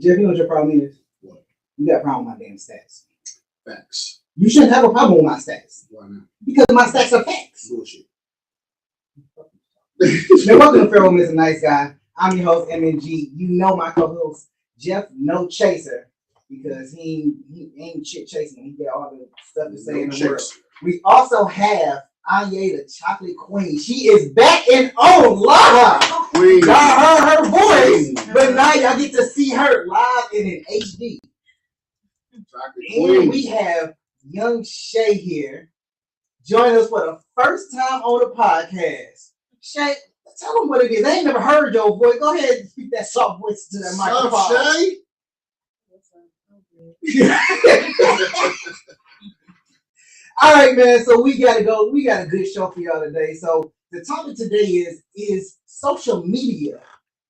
Jeff, you know what your problem is? What? You got a problem with my damn stats. Facts. You shouldn't have a problem with my stats. Why not? Because my stats are facts. Bullshit. Now, welcome to Pharaoh Mr. Nice Guy. I'm your host, MNG. You know my co-host, Jeff No Chaser, because he ain't shit chasing. He got all the stuff to say in the world. We also have Anye, the chocolate queen. She is back and on live. Queen. Y'all heard her voice, but now y'all get to see her live and in HD. And we have young Chey here, joining us for the first time on the podcast. Chey, tell them what it is. I ain't never heard your voice. Go ahead and speak that soft voice to that microphone. Chey? All right, man. So we gotta go. We got a good show for y'all today. So the topic today is social media,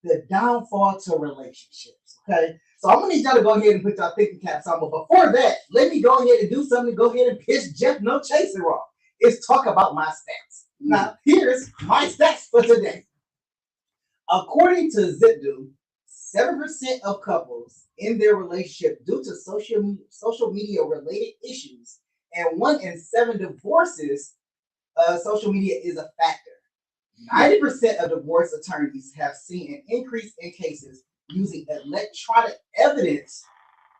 the downfall to relationships. Okay. So I'm gonna need y'all to go ahead and put y'all thinking caps on. But before that, let me go ahead and do something. Go ahead and piss Jeff No Chaser off. It's talk about my stats. Now, here's my stats for today. According to ZipDo, 7% of couples in their relationship due to social media related issues, and 1 in 7 divorces, social media is a factor. 90% of divorce attorneys have seen an increase in cases using electronic evidence,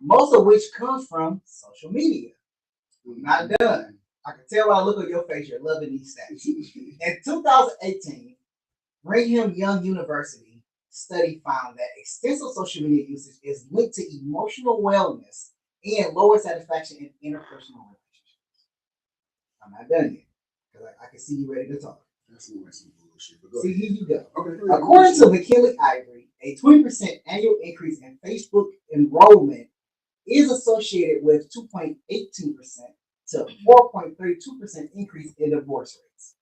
most of which comes from social media. I'm not done. I can tell by the look on your face you're loving these stats. In 2018, Brigham Young University study found that extensive social media usage is linked to emotional wellness and lower satisfaction in interpersonal relationships. I'm not done yet, because I can see you ready to talk. That's some bullshit. See, here you go. Okay, according to McKinley Ivory, a 20% annual increase in Facebook enrollment is associated with 2.18% to 4.32% increase in divorce rates.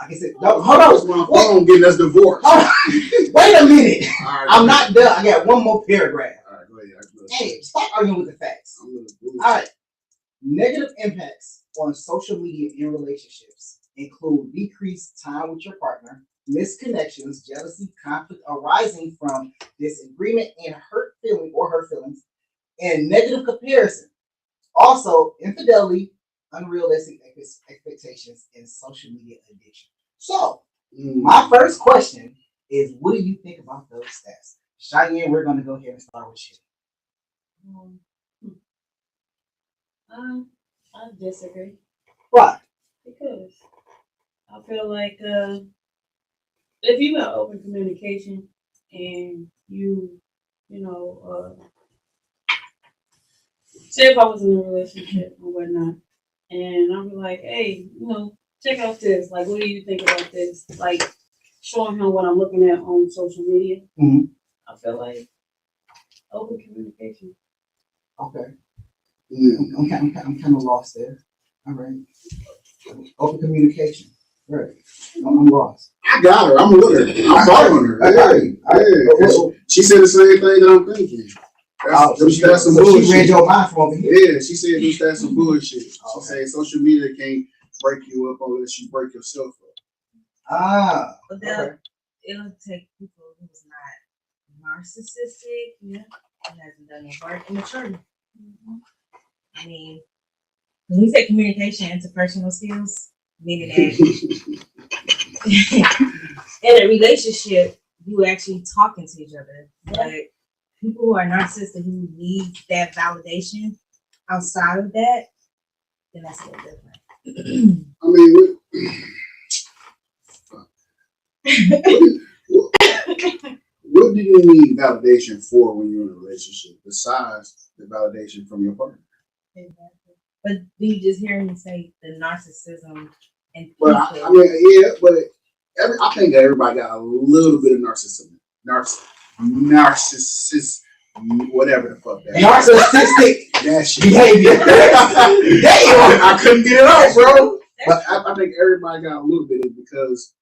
Like I said, hold on. My phone getting us divorced. Wait a minute. Right, I'm not done. I got one more paragraph. All right, go ahead. Hey, stop arguing with the facts. All right. Negative impacts on social media in relationships include decreased time with your partner, misconnections, jealousy, conflict arising from disagreement and hurt feelings, and negative comparison. Also, infidelity, unrealistic expectations, and social media addiction. So, my first question is, what do you think about those stats? Cheyenne, we're going to go ahead and start with you. I disagree. Why? Because I feel like if you have open communication and say if I was in a relationship or whatnot, and I'm like, hey, check out this. Like, what do you think about this? Like, showing him what I'm looking at on social media. Mm-hmm. I feel like open communication. Okay. I'm kind of lost there. All right. Open communication. Right. I'm lost. I got her. I'm with her. I'm following her. Yeah. She said the same thing that I'm thinking. That's some bullshit. She read your mind from over here. Yeah, she said that's some bullshit. She said social media can't break you up unless you break yourself up. But then it'll take people who's not narcissistic, who hasn't done their work, and maturity. Mm-hmm. I mean, when we say communication, interpersonal skills, meaning that in a relationship, you actually talking to each other. But people who are narcissistic who need that validation outside of that, then that's a little different. I mean, what do you need validation for when you're in a relationship besides the validation from your partner? Exactly. But do you just hear me say the narcissism and people? But I think everybody got a little bit of narcissism. Narcissist, whatever the fuck that narcissistic that shit. Behavior. I couldn't get it off, bro. But I think everybody got a little bit of it because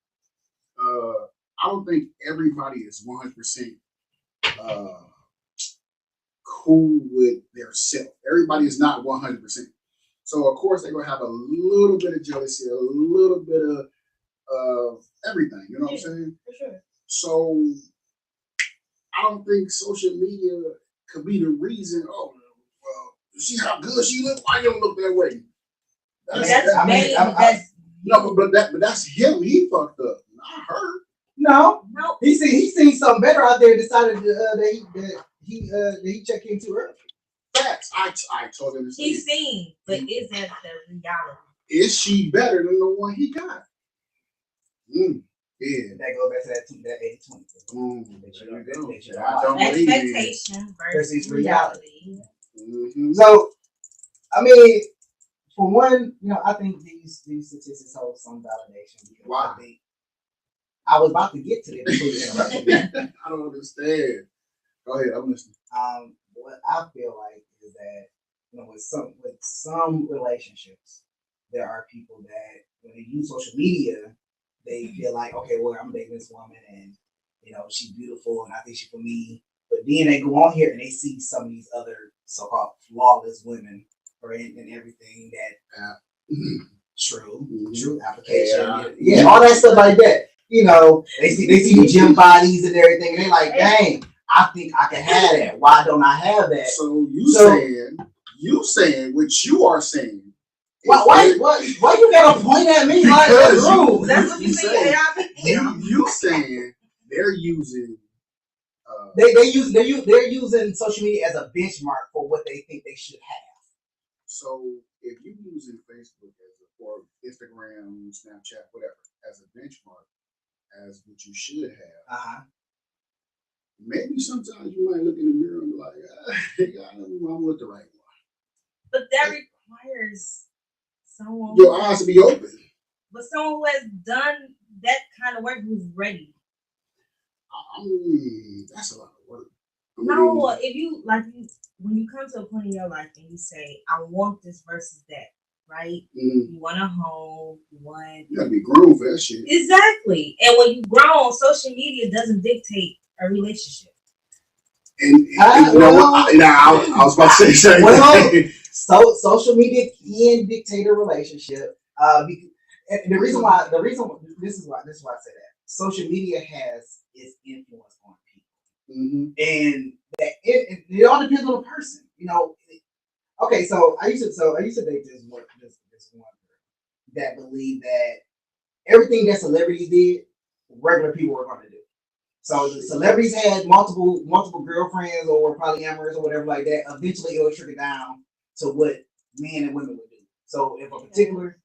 I don't think everybody is 100% cool with their self. Everybody is not 100%. So of course they're gonna have a little bit of jealousy, a little bit of everything. You know what I'm saying? For sure. So I don't think social media could be the reason. Oh, well, see how good she look. Why you don't look that way? But that's him. He fucked up, not her. No, No. he seen something better out there. And decided that he checked in too early. Facts. I told him. He's seen, but is that the reality? Is she better than the one he got? Yeah. That goes back to that 80-20. I don't believe Expectation versus reality. Mm-hmm. So, I mean, for one, I think these statistics hold some validation. Why? I was about to get to it before you interrupted me. I don't understand. Go ahead, I'm listening. What I feel like is that with some relationships, there are people that when they use social media, they feel like, okay, well, I'm dating this woman and she's beautiful and I think she's for me. But then they go on here and they see some of these other so-called flawless women or in everything that true application, yeah, all that stuff like that. They see the gym bodies and everything, and they like, dang, I think I can have that. Why don't I have that? So you saying what you are saying. Why you gotta point at me like that's rude? That's what you say. You saying they're using they're using social media as a benchmark for what they think they should have. So if you're using Facebook or Instagram, Snapchat, whatever, as a benchmark, as what you should have, maybe sometimes you might look in the mirror and be like, I'm with the right one. But that requires someone your eyes to be open. But someone who has done that kind of work, who's ready. That's a lot of work. No, if you when you come to a point in your life and you say, I want this versus that, right? You want a home, you gotta be grown for that shit. Exactly. And when you grown, social media doesn't dictate a relationship. And I was about to say something. So social media can dictate a relationship. And the reason why this is why I say that social media has its influence on people, and that it all depends on the person. Okay, so I used to date this one girl that believed that everything that celebrities did, regular people were going to do. So the celebrities had multiple girlfriends or were polyamorous or whatever like that. Eventually, it would trickle down to what men and women would do. So if a particular,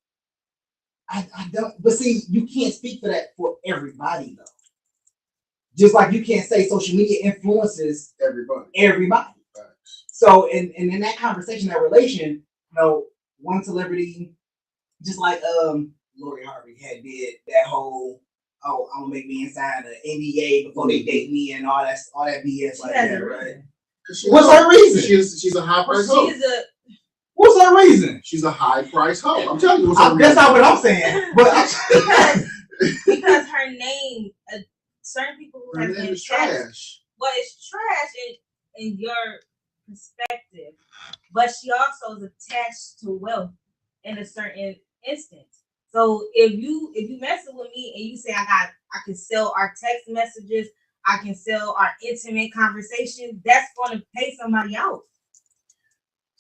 I don't. But see, you can't speak for that for everybody though. Just like you can't say social media influences everybody. Right. So in that conversation, that relation, one celebrity, just like Lori Harvey had did that whole, I'm gonna make me sign an NDA before they date me and all that BS like that, right? What's her reason? She's a high price hoe. What's her reason? She's a high price hoe. I'm telling you, that's not what I'm saying. But because her name, certain people who have been trash. Well, it's trash in your perspective, but she also is attached to wealth in a certain instance. So if you messing with me and you say I can sell our text messages, I can sell our intimate conversations, that's going to pay somebody else.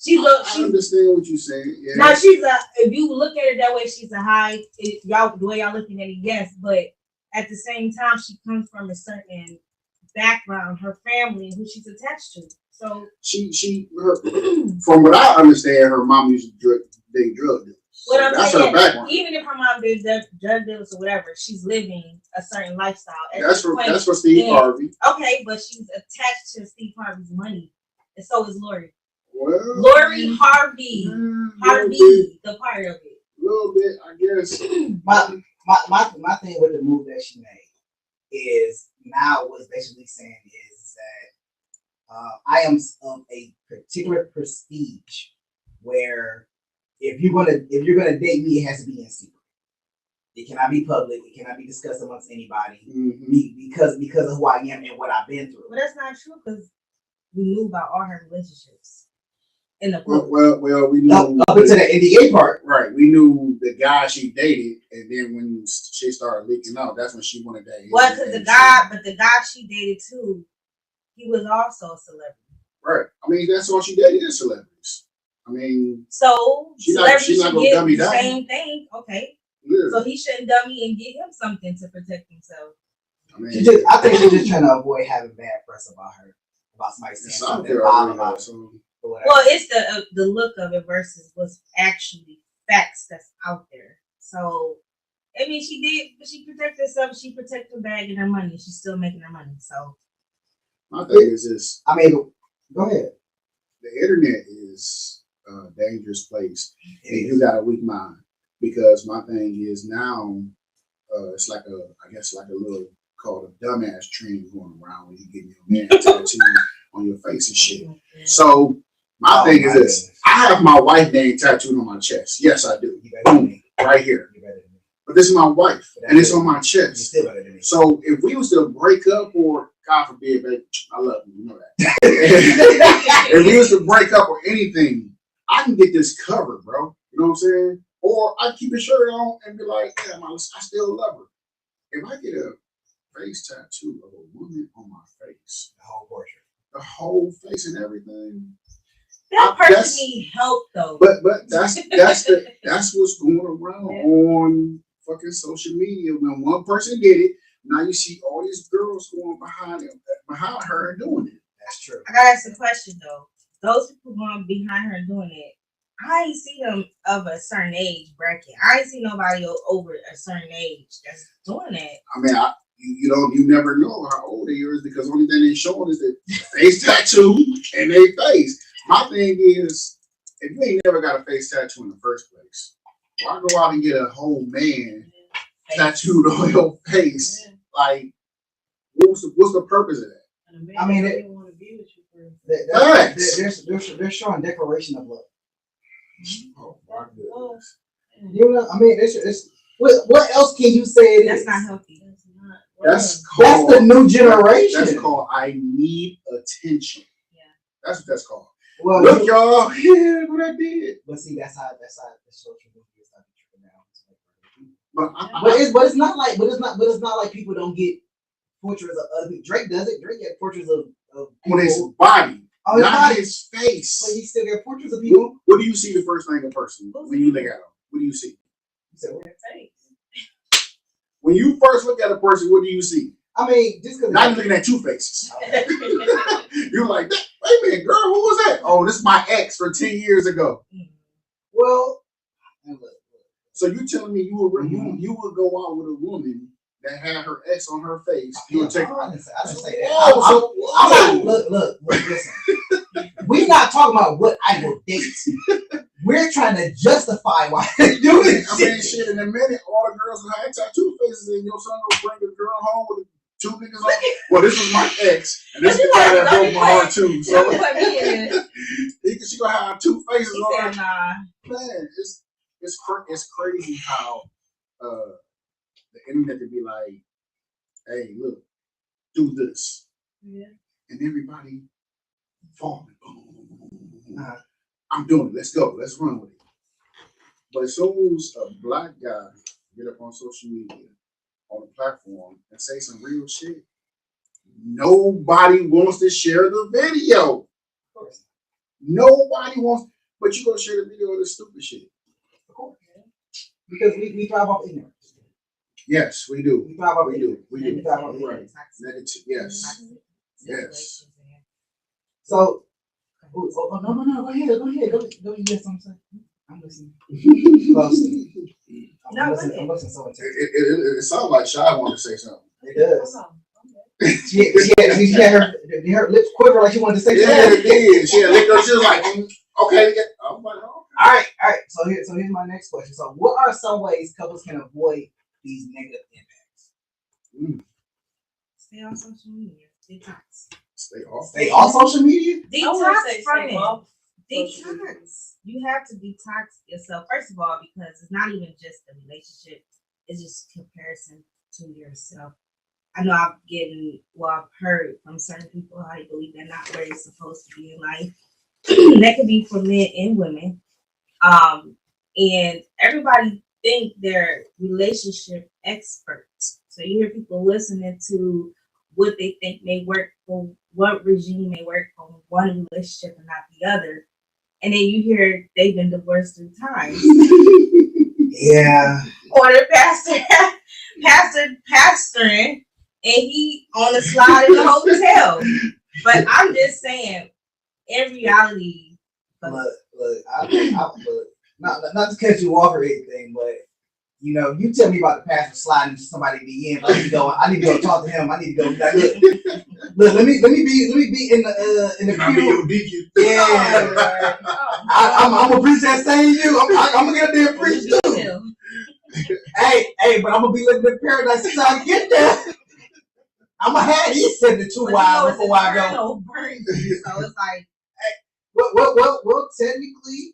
I understand what you're saying. Yeah. Now if you look at it that way, she's a high. The way y'all looking at it, yes, but at the same time, she comes from a certain background, her family, who she's attached to. So from what I understand, her mom used to date drug dealers. What I'm that's saying, her background. Even if her mom did drug dealers or whatever, she's living a certain lifestyle. That's for Steve Harvey. Okay, but she's attached to Steve Harvey's money, and so is Lori. Well, Lori Harvey, the part of it. A little bit, I guess. My thing with the move that she made is now what's basically saying is that I am of a particular prestige where if you're gonna date me, it has to be in secret. It cannot be public. It cannot be discussed amongst anybody because of who I am and what I've been through. But that's not true because we knew about all her relationships. Well, we knew up into the NDA part, right? We knew the guy she dated, and then when she started leaking out, that's when she wanted that. Well, because the guy she dated too, he was also a celebrity. Right. I mean, that's all she dated is celebrities. I mean, so celebrities she's not should gonna get dummy the down. same thing. Okay. Yeah. So he shouldn't dummy and get him something to protect himself. I mean, I think she's just trying to avoid having bad press about somebody saying something about her. Well, it's the look of it versus what's actually facts that's out there. So, I mean, she did, but she protected herself. She protected her bag and her money. She's still making her money. So, my thing is this. I mean, go ahead. The internet is a dangerous place, and you got a weak mind. Because my thing is now, it's like I guess like a little called a dumbass trend going around when you get your man tattoo on your face and shit. So my thing is this: I have my wife name tattooed on my chest. Yes, I do. Boom, right here. But this is my wife, and it's on my chest. So if we was to break up, or God forbid, baby, I love you, you know that. If we was to break up or anything, I can get this covered, bro. You know what I'm saying? Or I keep a shirt on and be like, damn, I still love her. If I get a face tattoo of a woman on my face, The whole portrait, the whole face and everything. that person need help though. But that's what's going around on fucking social media. When one person did it, now you see all these girls going behind her and doing it. That's true. I gotta ask a question though. Those people going behind her doing it, I ain't see them of a certain age bracket. I ain't see nobody over a certain age that's doing it. I mean, you never know how old they is because only thing they showing is the face tattoo and their face. My thing is, if you ain't never got a face tattoo in the first place, why go out and get a whole man tattooed on your face? Yeah. Like, what's the purpose of that? I mean, they want to be with you they're showing declaration of love. Oh my goodness! You know, I mean, it's what else can you say? That's not healthy. That's the new generation. That's called I need attention. Yeah, that's what that's called. Well, look, y'all, yeah, what I did. But see, that's how the social media is starting to trickle down. But it's not like people don't get portraits of other people. Drake does it. Drake get portraits of people on his body. Not his face. But he still get portraits of people. What do you see the first thing in person when you look at him? What do you see? You said what? face. When you first look at a person, what do you see? I mean, just because not looking at two faces. You're like, wait a minute, girl, who was that? Oh, this is my ex for 10 years ago. Well, so you telling me you would go out with a woman that had her ex on her face? You would take. I didn't say that. Look, listen. We're not talking about what I will date. We're trying to justify why they do this. I mean, shit. In a minute, all the girls will have tattoo faces, and your son will bring the girl home with two niggas on. Well, this was my ex, and this is the guy that broke my heart too. So she gonna have two faces on her. Man, it's crazy how the internet could be like, hey, look, do this, and everybody falling. I'm doing it. Let's go. Let's run with it. But as soon as a black guy get up on social media, on a platform, and say some real shit, nobody wants to share the video. Of course. Nobody wants, but you gonna share the video of this stupid shit. Of course. Because we thrive off ignorance. Yes, we do. We thrive off ignorance. We do. We thrive off ignorance. Negative. Yes. Yes. So, no. Go ahead. Go get something. I'm listening. I'm listening so intently. It sounds like Shy wanted to say something. It does. She had her lips quiver like she wanted to say something. Yeah, it did. She had licked her. She was like, okay. I'm like, oh. All right. So here's my next question. So, what are some ways couples can avoid these negative impacts? Stay on social media. Detox. Stay off social media? Detox from it. Detox. You have to detox yourself, first of all, because it's not even just the relationship, it's just comparison to yourself. I know I've heard from certain people how you believe they're not where you're supposed to be in life. That could be for men and women. And everybody think they're relationship experts. So you hear people listening to what they think may work for what regime may work for one relationship and not the other. And then you hear they've been divorced 3 times. Yeah. Or the pastoring, and he on the slide in the hotel. But I'm just saying, in reality, Look, not to cut you off or anything, but you know, you tell me about the pastor sliding into somebody DM. I need to go talk to him. I need to go. Like, look, let me be in the pew. Yeah, I'm gonna preach that same you. I'm gonna get up there and preach too. Hey, but I'm gonna be living in paradise until I get there. I'm gonna have these 72 wives before I go. So it's like, well, technically,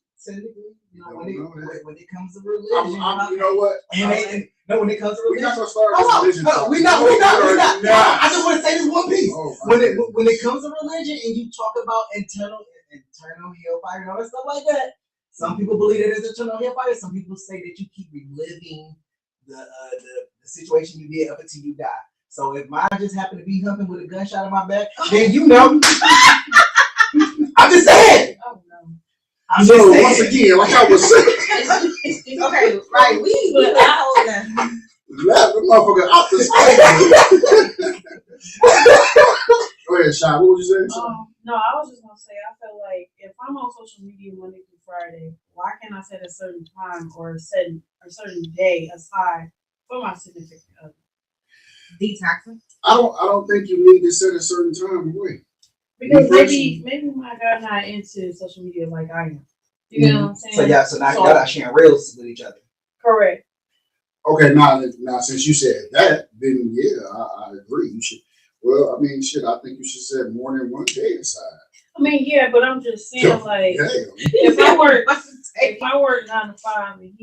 you know, when it comes to religion, you know what? When it comes to religion, we're not gonna start religion. We're not. I just want to say this one piece. Oh, when it comes to religion, and you talk about internal hellfire and all that stuff like that, some people believe that it's eternal hellfire. Some people say that you keep reliving the situation you did up until you die. So if mine just happened to be humping with a gunshot in my back, then you know. I'm just saying. oh no. I'm just saying. Once again, like I was saying. Okay, right. We but I hold that. Laugh the motherfucker out the stage. Go ahead, Shy. What was you saying? No, I was just gonna say I feel like if I'm on social media Monday through Friday, why can't I set a certain time or a certain day aside for my significant other? Detoxing. I don't think you need to set a certain time away. Because maybe my guy not into social media like I am. You know what I'm saying? So now y'all not sharing reels with each other. Correct. Okay, now since you said that, then yeah, I agree. You should. Well, I mean, shit. I think you should set more than one day aside. I mean, yeah, but I'm just saying, like, Damn. if I work 9 to 5 and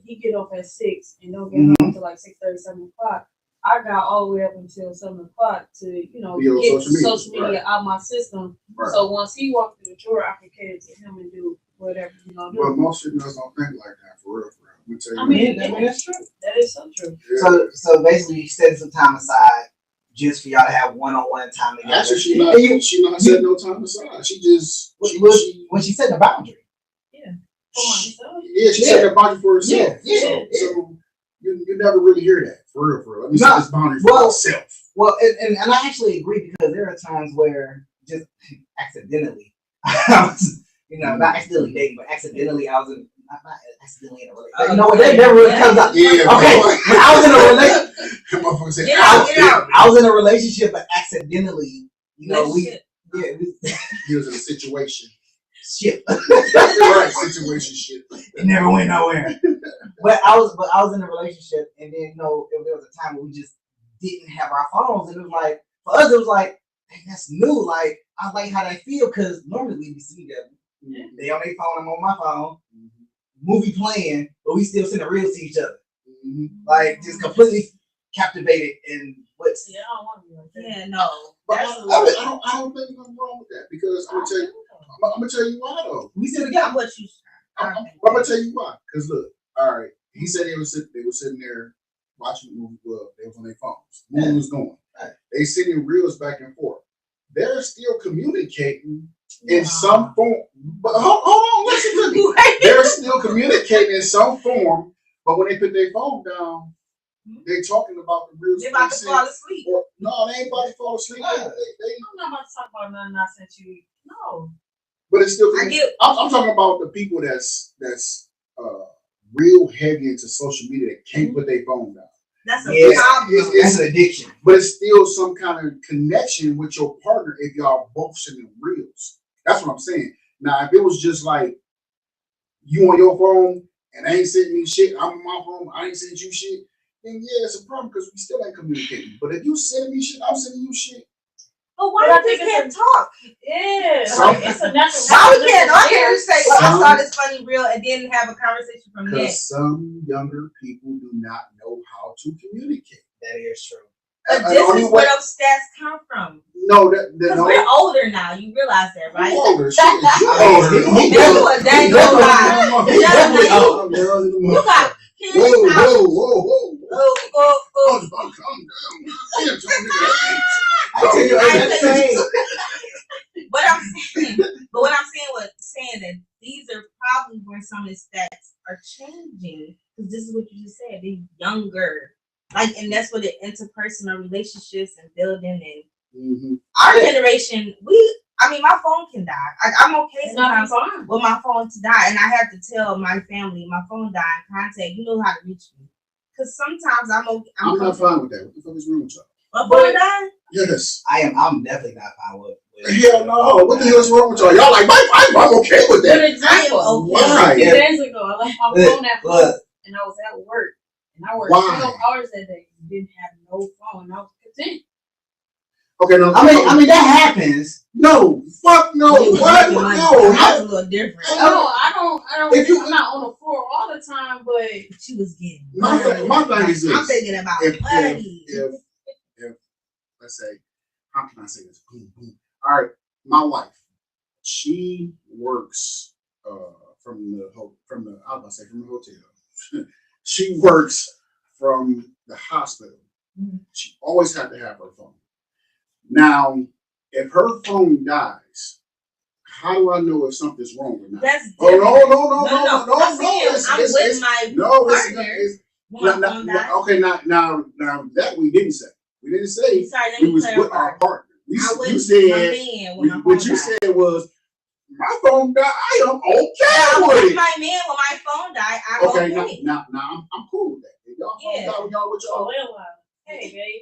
he get off at 6 and don't get home until like 6:30, 7 o'clock. I got all the way up until 7 o'clock to, you know, get social media out my system. Right. So once he walks through the door, I can cater to him and do whatever you know. Well, most people don't think like that for real. I'm gonna tell you. I mean, that's true. That is so true. Yeah. So basically, you set some time aside just for y'all to have one-on-one time together. Actually, she not setting no time aside. She just when she set the boundary. Yeah. For myself. Yeah, she set the boundary for herself. Yeah. So you never really hear that for real. Let me set this boundary for myself. Well, and I actually agree because there are times where just accidentally, not accidentally dating, but accidentally I was not accidentally in a relationship. You know what? That never really comes out. Yeah. Okay. When I was in a relationship, I was in a relationship, but accidentally, he was in a situation. Shit. Right, situation shit. It never went nowhere. But I was in a relationship, and then there was a time where we just didn't have our phones, and it was like for us, it was like, dang, that's new. Like I like how they feel because normally we be seeing them. Mm-hmm. They on their phone, I'm on my phone. Mm-hmm. Movie playing, but we still send a reel to each other. Mm-hmm. Like just completely captivated in what's. Yeah, I don't want to be like that. Yeah, no. But I don't think nothing wrong with that because I'm gonna tell you why though. We still together. I'm gonna tell you why. Because look, all right. He said they were sitting there watching the movie. Well, they was on their phones. The movie was going. Right. They sending reels back and forth. They're still communicating in some form. But hold on, listen to me. They're still communicating in some form. But when they put their phone down, they talking about the reels. They're about to fall asleep. No, they ain't about to fall asleep. I'm not about to talk about nothing I sent you. No. But it's still. I'm talking about the people that's real heavy into social media that can't put their phone down. That's a problem. It's an addiction. But it's still some kind of connection with your partner if y'all both sending reels. That's what I'm saying. Now, if it was just like you on your phone and I ain't sending me shit, I'm on my phone, I ain't sending you shit, then yeah, it's a problem because we still ain't communicating. But if you sending me shit, I'm sending you shit. But why we can't talk? Yeah, it's a natural. Why we can't on here and say, "Well, I saw this funny reel," and then have a conversation from there? Because some younger people do not know how to communicate. That is true. But this is where those stats come from. No, we're older now. You realize that, right? I'm older. Shit, you older. You got kids. Whoa. Calm down. What I'm saying was saying that these are probably where some of the stats are changing, because this is what you just said. They're younger, like, and that's where the interpersonal relationships and building and our generation. My phone can die. I'm okay sometimes with my phone to die, and I have to tell my family my phone died. Contact, you know how to reach me, because sometimes I'm okay. I'm not fine with that. What the fuck is wrong with y'all? My phone died. Yes. I'm definitely not fine with hell no. What the hell is wrong with y'all? Y'all like, I'm okay with that. Good example. Why? 2 days ago, I left my phone at home, and I was at work. And I worked 12 hours that day. Didn't have no phone. I was content. Okay, no. I mean that happens. No, fuck no. What? No, that's a little different. I don't. I'm not on the floor all the time, but she was getting. My thing is this. I'm thinking about money. If let's say, how can I say this? Boom, boom. All right, my wife, she works from the hotel. She works from the hospital. Mm-hmm. She always had to have her phone. Now, if her phone dies, how do I know if something's wrong or not? That's no. Okay, now that we didn't say. We didn't say we was with our partner. You said what you said was my phone died. I am okay with it. My man, when my phone died, I'm okay. Now I'm cool with that. If y'all phone died with y'all. Hey, babe.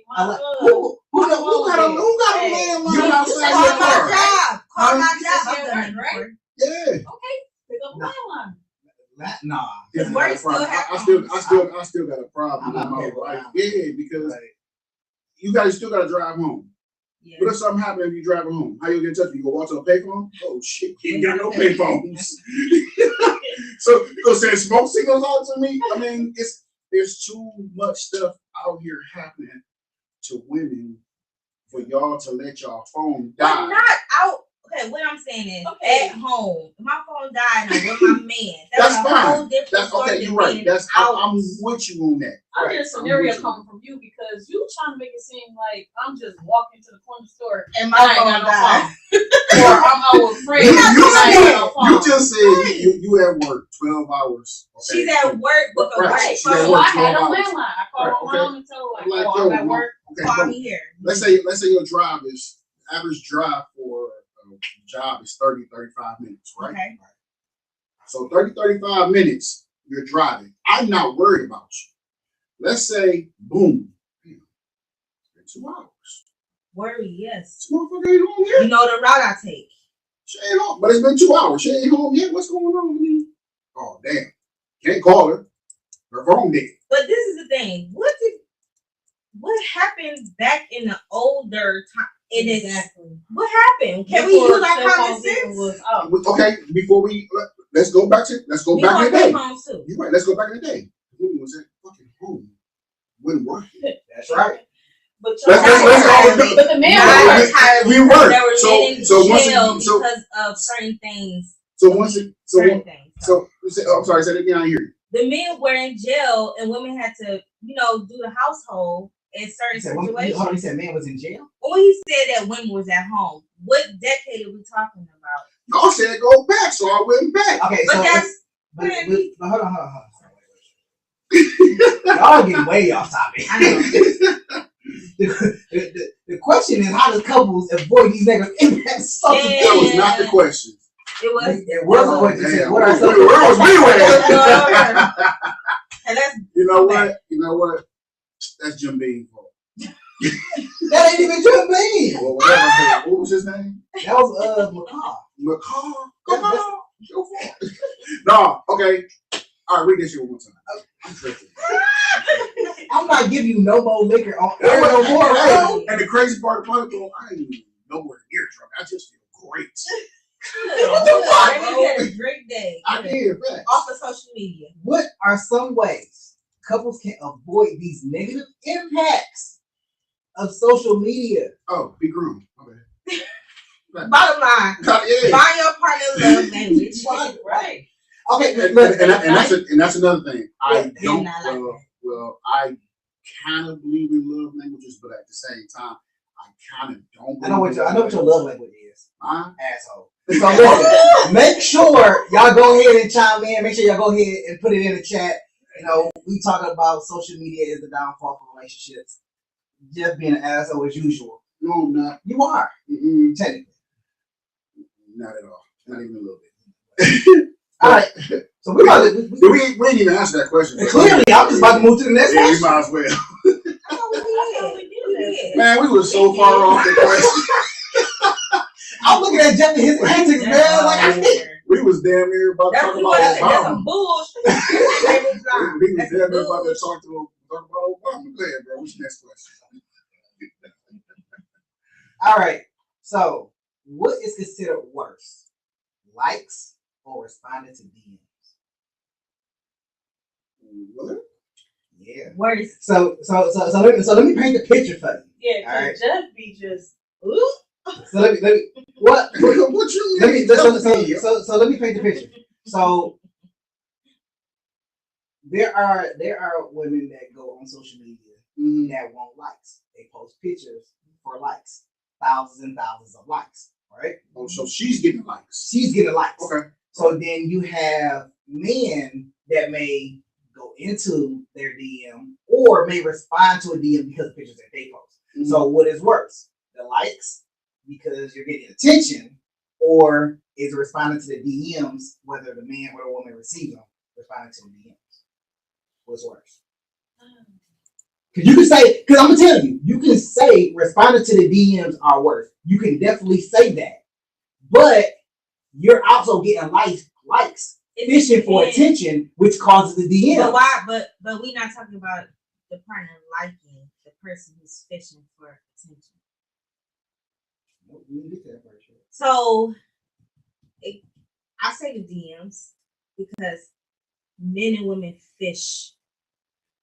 Who got a landline? You outside your car? Call my job. Right? Yeah. Okay. Pick up my landline. Nah. I still got a problem with my wife. Yeah, because you guys still got to drive home. Yeah. What if something happens if you drive home? How you get in touch? You go walk to a payphone? Oh shit, you ain't got no payphones. So you gonna send smoke signals out to me? I mean, there's too much stuff out here happening to women for y'all to let y'all phone die. But not out. Okay, what I'm saying is at home. If my phone died and I'm with my man, that's a whole different story. Okay, you're right. I'm with you on that. I get a scenario coming from you because you trying to make it seem like I'm just walking to the corner store and my phone died. Or I'm out with friends. You just said you at work 12 hours. Okay. She's at work with a work phone. So I had a landline. I called my mom and told her I'm at work. Call me here. Let's say your drive is average drive for job is 30-35 minutes, right? Okay. So 30-35 minutes you're driving. I'm not worried about you. Let's say, boom, it's been 2 hours. Worry, yes. This motherfucker ain't home yet. You know the route I take. She ain't home, but it's been 2 hours. She ain't home yet. What's going on with me? Oh, damn. Can't call her. Her phone dead. But this is the thing. What happened back in the older time? Exactly. What happened? Can we use our common sense? Okay, let's go back in the day. You're right. Let's go back in the day. Women was at fucking home. Wouldn't work. That's right. But the man we were. They were in jail because of certain things. I'm sorry. Say that again. I hear you. The men were in jail, and women had to, do the household. In certain situations. He said man was in jail? When he said that women was at home, what decade are we talking about? Y'all said go back, so I went back. Okay, but but hold on. Y'all getting way off topic. I know. The question is, how do couples avoid these negative impacts? That was not the question. It was. It was a question. What are some? You know what? That's Jim Bean's fault. That ain't even Jim Bean. Well, whatever. What was his name? That was McCall. Come on. No, okay. All right, read this shit one more time. I'm tripping. I'm not giving you no more liquor on air no more, right? And the crazy part about it, I ain't even nowhere near drunk. I just feel great. Had a great day. I did. Off of social media. What are some ways couples can avoid these negative impacts of social media? Oh, be grown. Okay. Bottom line, find your partner love language. Right. Okay, and that's another thing. I kind of believe in love languages, but at the same time, I kind of don't. I know what your love language is. Huh? Asshole. So listen, make sure y'all go ahead and chime in. Make sure y'all go ahead and put it in the chat. You know, we talking about social media is the downfall for relationships. Just being an asshole as usual. No, I'm not. You are. Mm-mm. Technically. Not at all. Not even a little bit. All right. So we didn't even answer that question. Clearly, I'm just about to move to the next one. question. We might as well. I thought we did. Man, we were so far off the question. I'm looking at Jeff and his antics, man. Like, we was damn near about to talk about That's Obama. some bullshit. We was damn near about to talk about Obama. Go ahead, bro. What's the next question? All right. So, what is considered worse? Likes or responding to DMs? What? Yeah. Worse. So let me paint the picture for you. Yeah, because right. Jeff be just, ooh. So let me what you mean? So let me paint the picture. So there are women that go on social media that want likes. They post pictures for likes, thousands and thousands of likes, right? Oh, so she's getting likes. She's getting likes. Okay. So then you have men that may go into their DM or may respond to a DM because of pictures that they post. Mm-hmm. So what is worse? The likes because you're getting attention, or is responding to the DMs, whether the man or the woman receives them, responding to the DMs? What's worse? Because you can say, because I'm gonna tell you, you can say responding to the DMs are worse. You can definitely say that, but you're also getting likes, fishing for attention, which causes the DM. But why? But we're not talking about the partner liking the person who's fishing for attention. So I say the DMs because men and women fish.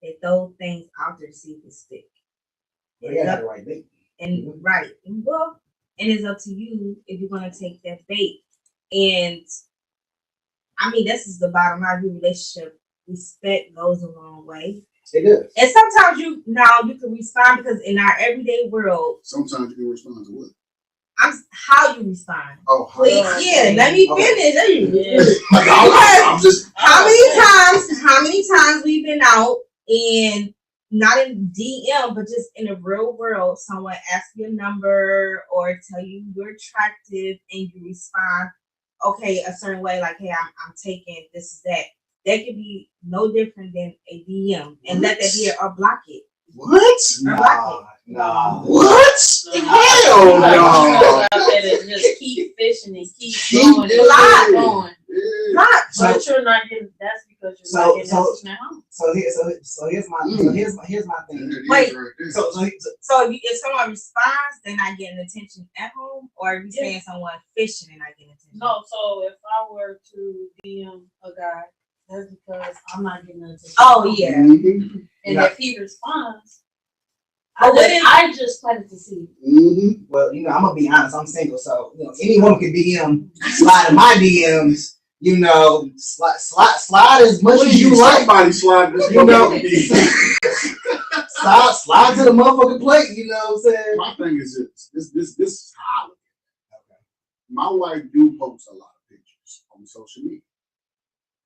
They throw things out there to see if it stick. Yeah, right. And right. Well, and it's up to you if you're gonna take that bait. And I mean, this is the bottom line of your relationship. Respect goes a long way. It does. And sometimes you can respond because in our everyday world, sometimes you can respond to what? How you respond. Oh, please, let me finish. I'm just how many times we've been out and not in DM, but just in the real world, someone asks your number or tell you you're attractive and you respond, okay, a certain way, like, hey, I'm taking this, that. That could be no different than a DM, and let that be or block it. What? No. What? Hell no. Just keep fishing and keep going. Going. But you're not getting. That's because you're not getting attention at home. So here's my thing. Wait. So if someone responds, they're not getting attention at home, or are you saying someone fishing and not getting attention? No. So if I were to DM a guy, that's because I'm not getting attention. Oh yeah. Mm-hmm. And if he responds, I just planted to see. Mm-hmm. Well, I'm gonna be honest. I'm single, so any woman can DM, slide in my DMs. Slide as much as you like. Somebody slide. Slide to the motherfucking plate. You know what I'm saying? My thing is this is how I look at it. Okay. My wife do post a lot of pictures on social media.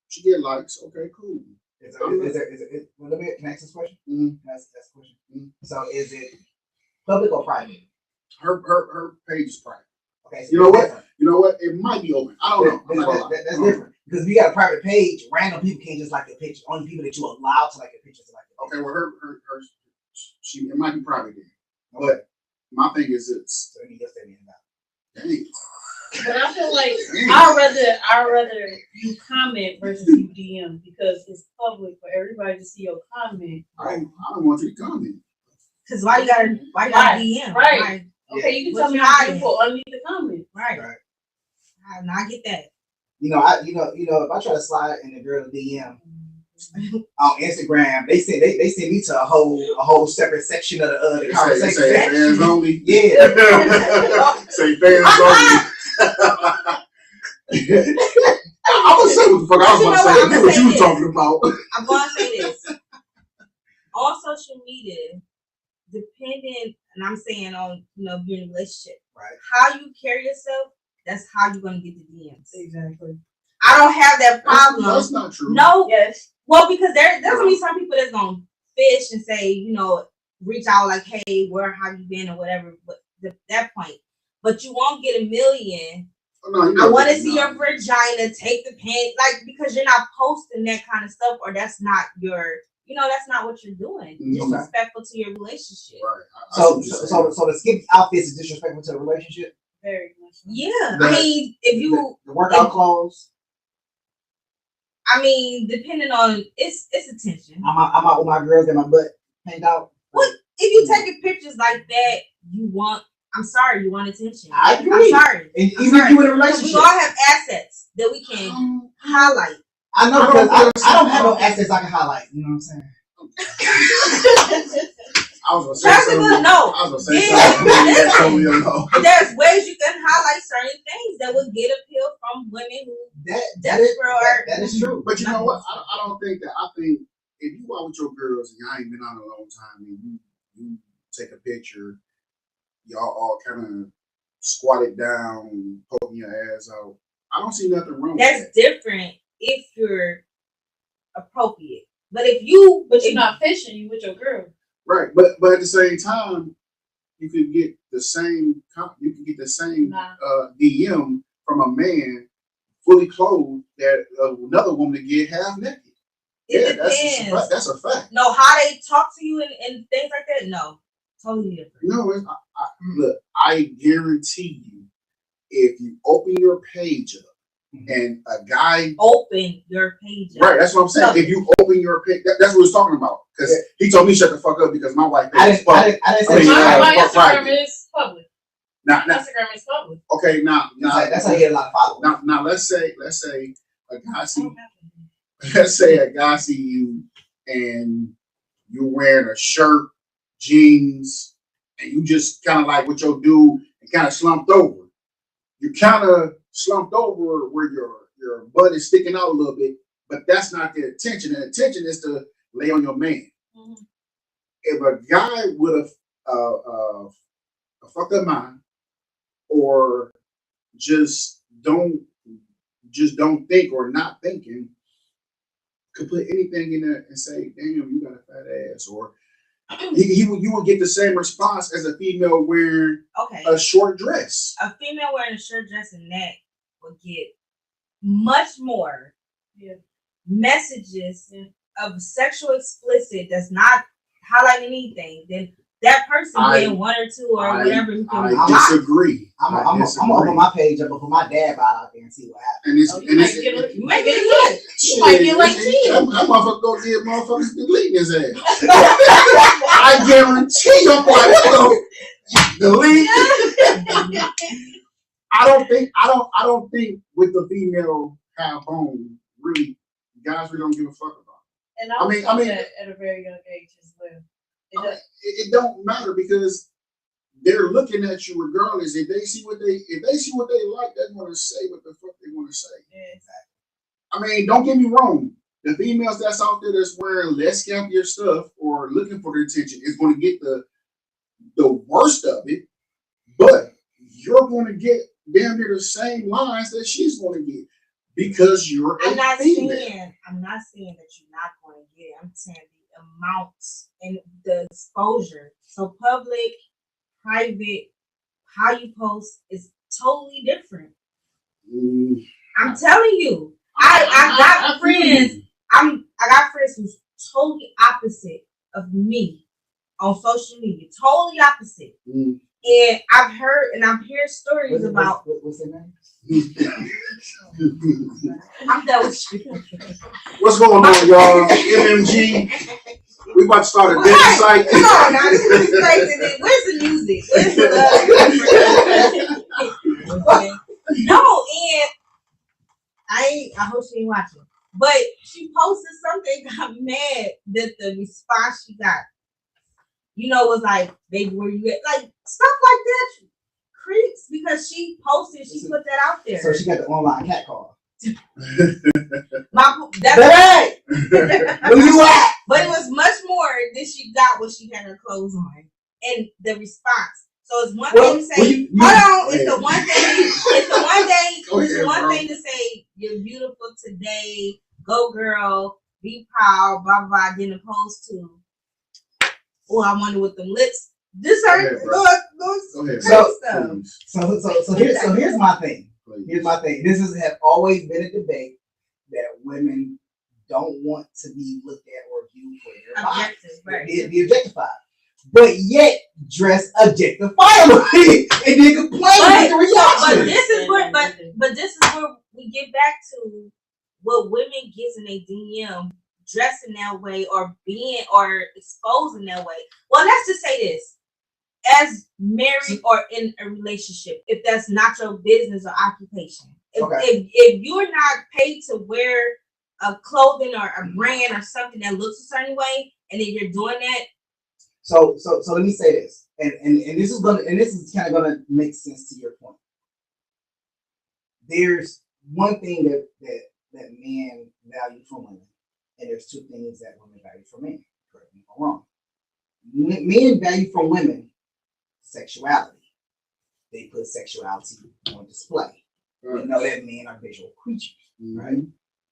She get likes. Okay, cool. Let me can I ask this question? Mm-hmm. Can I ask this question? Mm-hmm. So is it public or private? Her page is private. Okay. So you know what? It might be open. I don't know. That's different. Because if you got a private page, random people can't just like your picture. Only people that you allow to like your pictures like it. Okay, well it might be private then. But my thing is it's dang. But I feel like I'd rather you comment versus you DM because it's public for everybody to see your comment. I don't want you to comment. Because why you gotta DM? Right. Like, okay, you can tell me how beautiful underneath the comment. Right. I get that. If I try to slide in the girl DM on Instagram, they send me to a whole separate section of the conversation. Say fans only. Yeah. Say fans only. I was saying what the fuck I was about to say. I knew what you were talking about. I'm going to say this. on social media, depending, and I'm saying on, being in a relationship, right? How you carry yourself, that's how you're gonna get the DMs. Exactly. I don't have that problem. That's not true. No. Yes. Well, because there doesn't mean some people that's gonna fish and say, reach out like, hey, where have you been or whatever. But that point, but you won't get a million. No, I want to see your vagina. Take the pants, like, because you're not posting that kind of stuff, or that's not your, that's not what you're doing. Mm-hmm. Disrespectful to your relationship. Right. So the skimpy outfits is disrespectful to the relationship. Very much. Yeah, I mean, if you the workout clothes. I mean, depending on it's attention. I'm out with my girls, get my butt hanged out. What if you taking pictures like that? You want attention. I agree. I'm sorry. And even if you in a relationship, we all have assets that we can highlight. I know because I don't have no assets I can highlight. You know what I'm saying? I was gonna say something. No. I was gonna say something. There's ways you can highlight certain things that will get appeal from women who that is true. But you know what? I don't think that. I think if you out with your girls and y'all ain't been out a long time and you take a picture, y'all all kind of squatted down, poking your ass out. I don't see nothing wrong with that. That's different if you're appropriate. But you're not fishing, you with your girl. Right, but at the same time, you could get the same DM from a man fully clothed that another woman get half naked. That's a fact. No, how they talk to you and things like that. No, totally different. No, look, I guarantee you, if you open your page up. And a guy open your page up. Right, that's what I'm saying. If you open your page, that's what he's talking about. Because he told me shut the fuck up because my wife page is public. I didn't say my Instagram is public. Instagram is public. Okay, now that's how you get a lot of followers. Now let's say a guy see. Let's say a guy see you and you're wearing a shirt, jeans, and you just kind of like with your dude and kind of slumped over. You kind of slumped over where your butt is sticking out a little bit, but that's not the intention. The intention is to lay on your man. Mm-hmm. If a guy with a fucked up mind, or just don't think or not thinking, could put anything in there and say, "Damn, you got a fat ass," or you will get the same response as a female wearing a short dress. A female wearing a short dress and that will get much more messages of sexual explicit that's not highlighting anything than that person getting one or two or whatever. I disagree. I'm gonna open my page up and put my dad out there and see what happens. You might get it. You might get like 10. That motherfucker gonna get motherfuckers deleting his ass. I guarantee you, what the delete. I don't think with the female half bone, really, guys really don't give a fuck about. And I mean, that at a very young age as well. It don't matter because they're looking at you regardless. If they see what they like, they're gonna say what the fuck they want to say. Yeah, exactly. I mean, don't get me wrong. The females that's out there that's wearing less scampier stuff or looking for their attention is going to get the worst of it, but you're going to get damn near the same lines that she's going to get because you're a female. I'm not saying that you're not going to get it. I'm saying the amounts and the exposure. So public, private, how you post is totally different. I'm telling you. I got friends. I got friends who's totally opposite of me on social media. Totally opposite. And I've heard and I'm hearing stories about. What's their name? I'm done with you. What's going on, y'all? MMG. We about to start a dating site. Come on, now this is crazy. Where's the music? Where's the No, and I hope she ain't watching. But she posted something, got mad that the response she got, was like, baby, where you at? Like, stuff like that creeps because she posted, she put that out there. So she got the online cat call. That's where you at? But it was much more than she got when she had her clothes on. And the response. So it's one thing to say, hold on, it's the one thing, it's the one thing to say, you're beautiful today, go girl, be proud, blah, blah, blah, then opposed to, oh, I wonder what them lips, this hurt, So here's my thing. Here's my thing. This has always been a debate that women don't want to be looked at or viewed for their bodies, be objectified, but yet dress objectifiably and then complain with the reaction. But this is where we get back to what women gets in a DM, dressing that way or being or exposing that way. Well, let's just say this. As married or in a relationship, if that's not your business or occupation, if you're not paid to wear a clothing or a brand or something that looks a certain way, and then you're doing that. So let me say this, and this is kind of gonna make sense to your point. There's one thing that men value from women, and there's two things that women value from men. Correct me if I'm wrong. Men value from women sexuality. They put sexuality on display. Right. We know that men are visual creatures, right?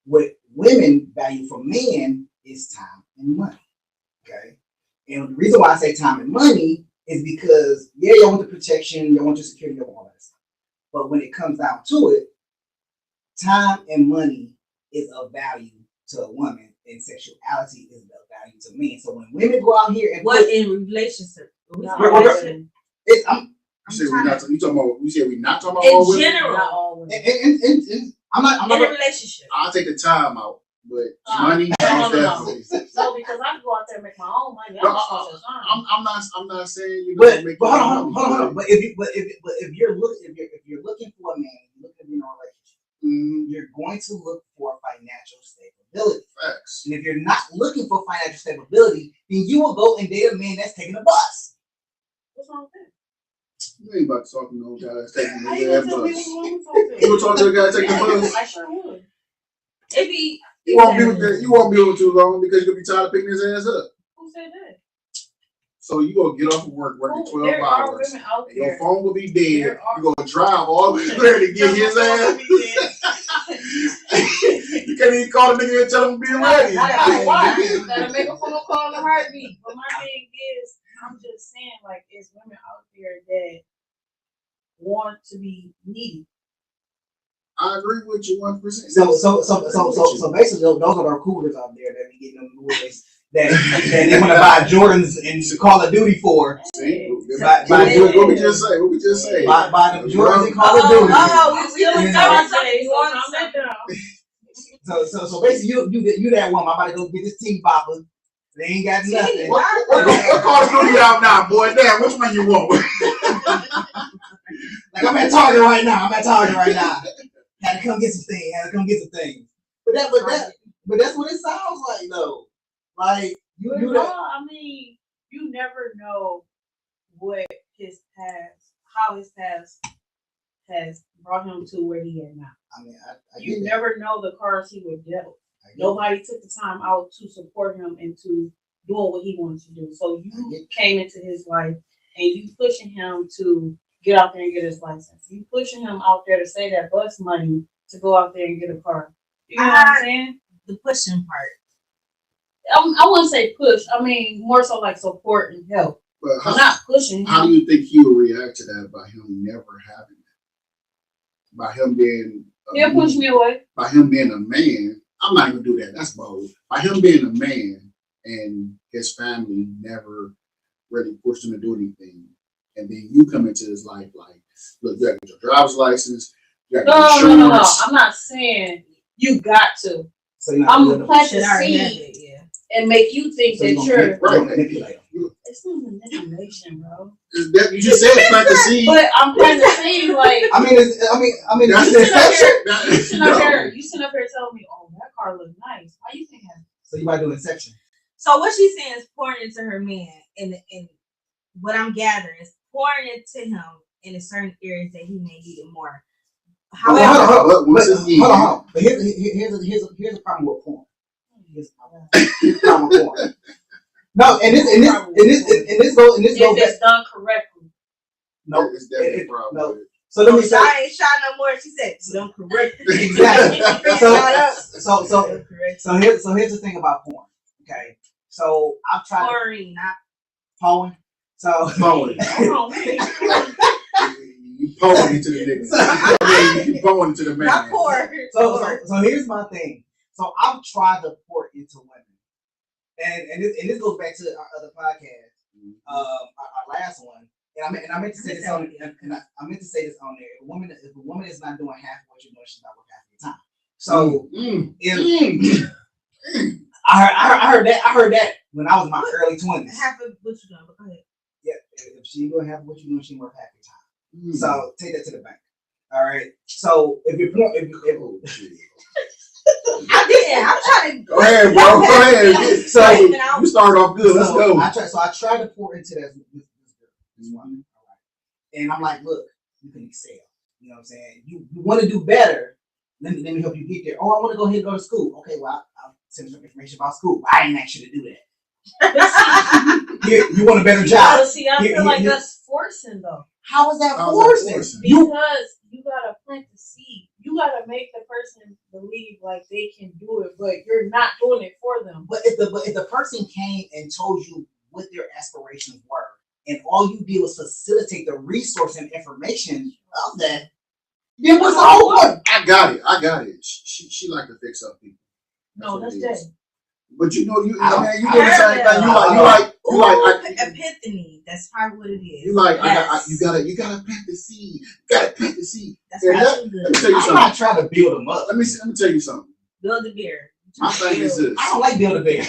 What women value from men is time and money. Okay. And the reason why I say time and money is because you want the protection, you want your security, you want all that stuff. But when it comes down to it, time and money is of value to a woman, and sexuality is of value to men. So when women go out here and in relationship, you said we're not talking about in general. I'm not in a relationship. I'll take the time out, but money. No. So because I go out there and make my own money, I'm not saying you. But hold on. But if you're looking for a man, you're looking to be in a relationship, you're going to look for financial stability. Facts. And if you're not looking for financial stability, then you will go and date a man that's taking a bus. What's wrong with that? You ain't about to talk to no guy that's taking the bus. You will talk to the guy taking the bus. I sure would. You won't be with too long because you'll be tired of picking his ass up. Who said that? So you gonna get off of work working 12 hours. And your phone will be dead. You're gonna drive all the way there to get his ass. You can't even call the nigga and tell him to be ready. Gotta make a phone call in a heartbeat. But my thing is, I'm just saying, like, there's women out there that want to be needy. I agree with you 100%. So basically, those are our cougars out there that be getting them boys that they want to buy Jordans and Call of Duty for. What we just say? Buy the Jordans and Call of Duty. So basically, you that woman. I'm about to go get this tea bopper. They ain't got nothing. What Call of Duty out now, boy? Damn, which one you want? Like I'm at Target right now. Had to come get some things. But that's what it sounds like, though. Like I mean, you never know what his past, how his past has brought him to where he is now. I mean, you never know the cards he would dealt. Nobody took the time out to support him and to doing what he wanted to do. So you came into his life and you pushing him to get out there and get his license. You pushing him out there to save that bus money to go out there and get a car. You know what I'm saying? The pushing part. I wouldn't say push. I mean, more so like support and help. But I'm not pushing him. How do you think he would react to that by him never having that? By him being he'll push me away. By him being a man, I'm not gonna do that. That's bold. By him being a man and his family never really pushed him to do anything, and then you come into his life like, look, you got to get your driver's license. You got to No. I'm not saying you got to. So I'm planting seed and make you think that you're right. It's not manipulation, bro. You just said plant the seed. But I'm planting the seed like. I mean, you sitting up here telling me, oh, that car looks nice. Why you think that? So you might do Inception. So what she's saying is pouring into her man, and what I'm gathering is pouring into him in a certain areas that he may need it more. However, hold on. But here's a problem with porn. Here's a problem on porn. No, and this goes if it's done correctly. No, it's definitely a problem. No. So let me say, I ain't shot no more. She said, "Don't correct." Exactly. So here's the thing about porn. Okay, so I've tried Porn, not porn. So Pulling. You pulling into the niggas. You pulling into the man. not porn. So here's my thing. So I've tried to pour into women, and this goes back to our other podcast, our last one. And I meant to say this on, and I meant to say this on there. If a woman is not doing half of what you're doing, she's not working half the time. So I heard that when I was in my early 20s. Half of what you doing? But go ahead. Yeah, if she ain't doing half of what you're doing, she ain't work half the time. So take that to the bank. All right. So if you're I did. I'm trying to go ahead, bro. Go ahead. So you started off good. Let's go. I tried to pour into this one. All right. And I'm like, look, you can excel. You know what I'm saying? You want to do better. Let me help you get there. Oh, I want to go ahead and go to school. Okay, well, I'll send you some information about school. I ain't asked you to do that. You want a better job. See, I feel like that's forcing though. How is that forcing? Because you gotta plant the seed. You gotta make the person believe like they can do it, but you're not doing it for them. But if the person came and told you what their aspirations were, and all you did was facilitate the resource and information of that, then what's the whole point? I got it. She like to fix up people. No, that's Jay. But you know the same thing. You like epiphany. That's probably what it is. You like you gotta plant the seed. You gotta plant the seed. That's actually good. Let me tell you I'm something. not trying to build them up. Let me tell you something. Build a beer. My thing is this. I don't like build a bear.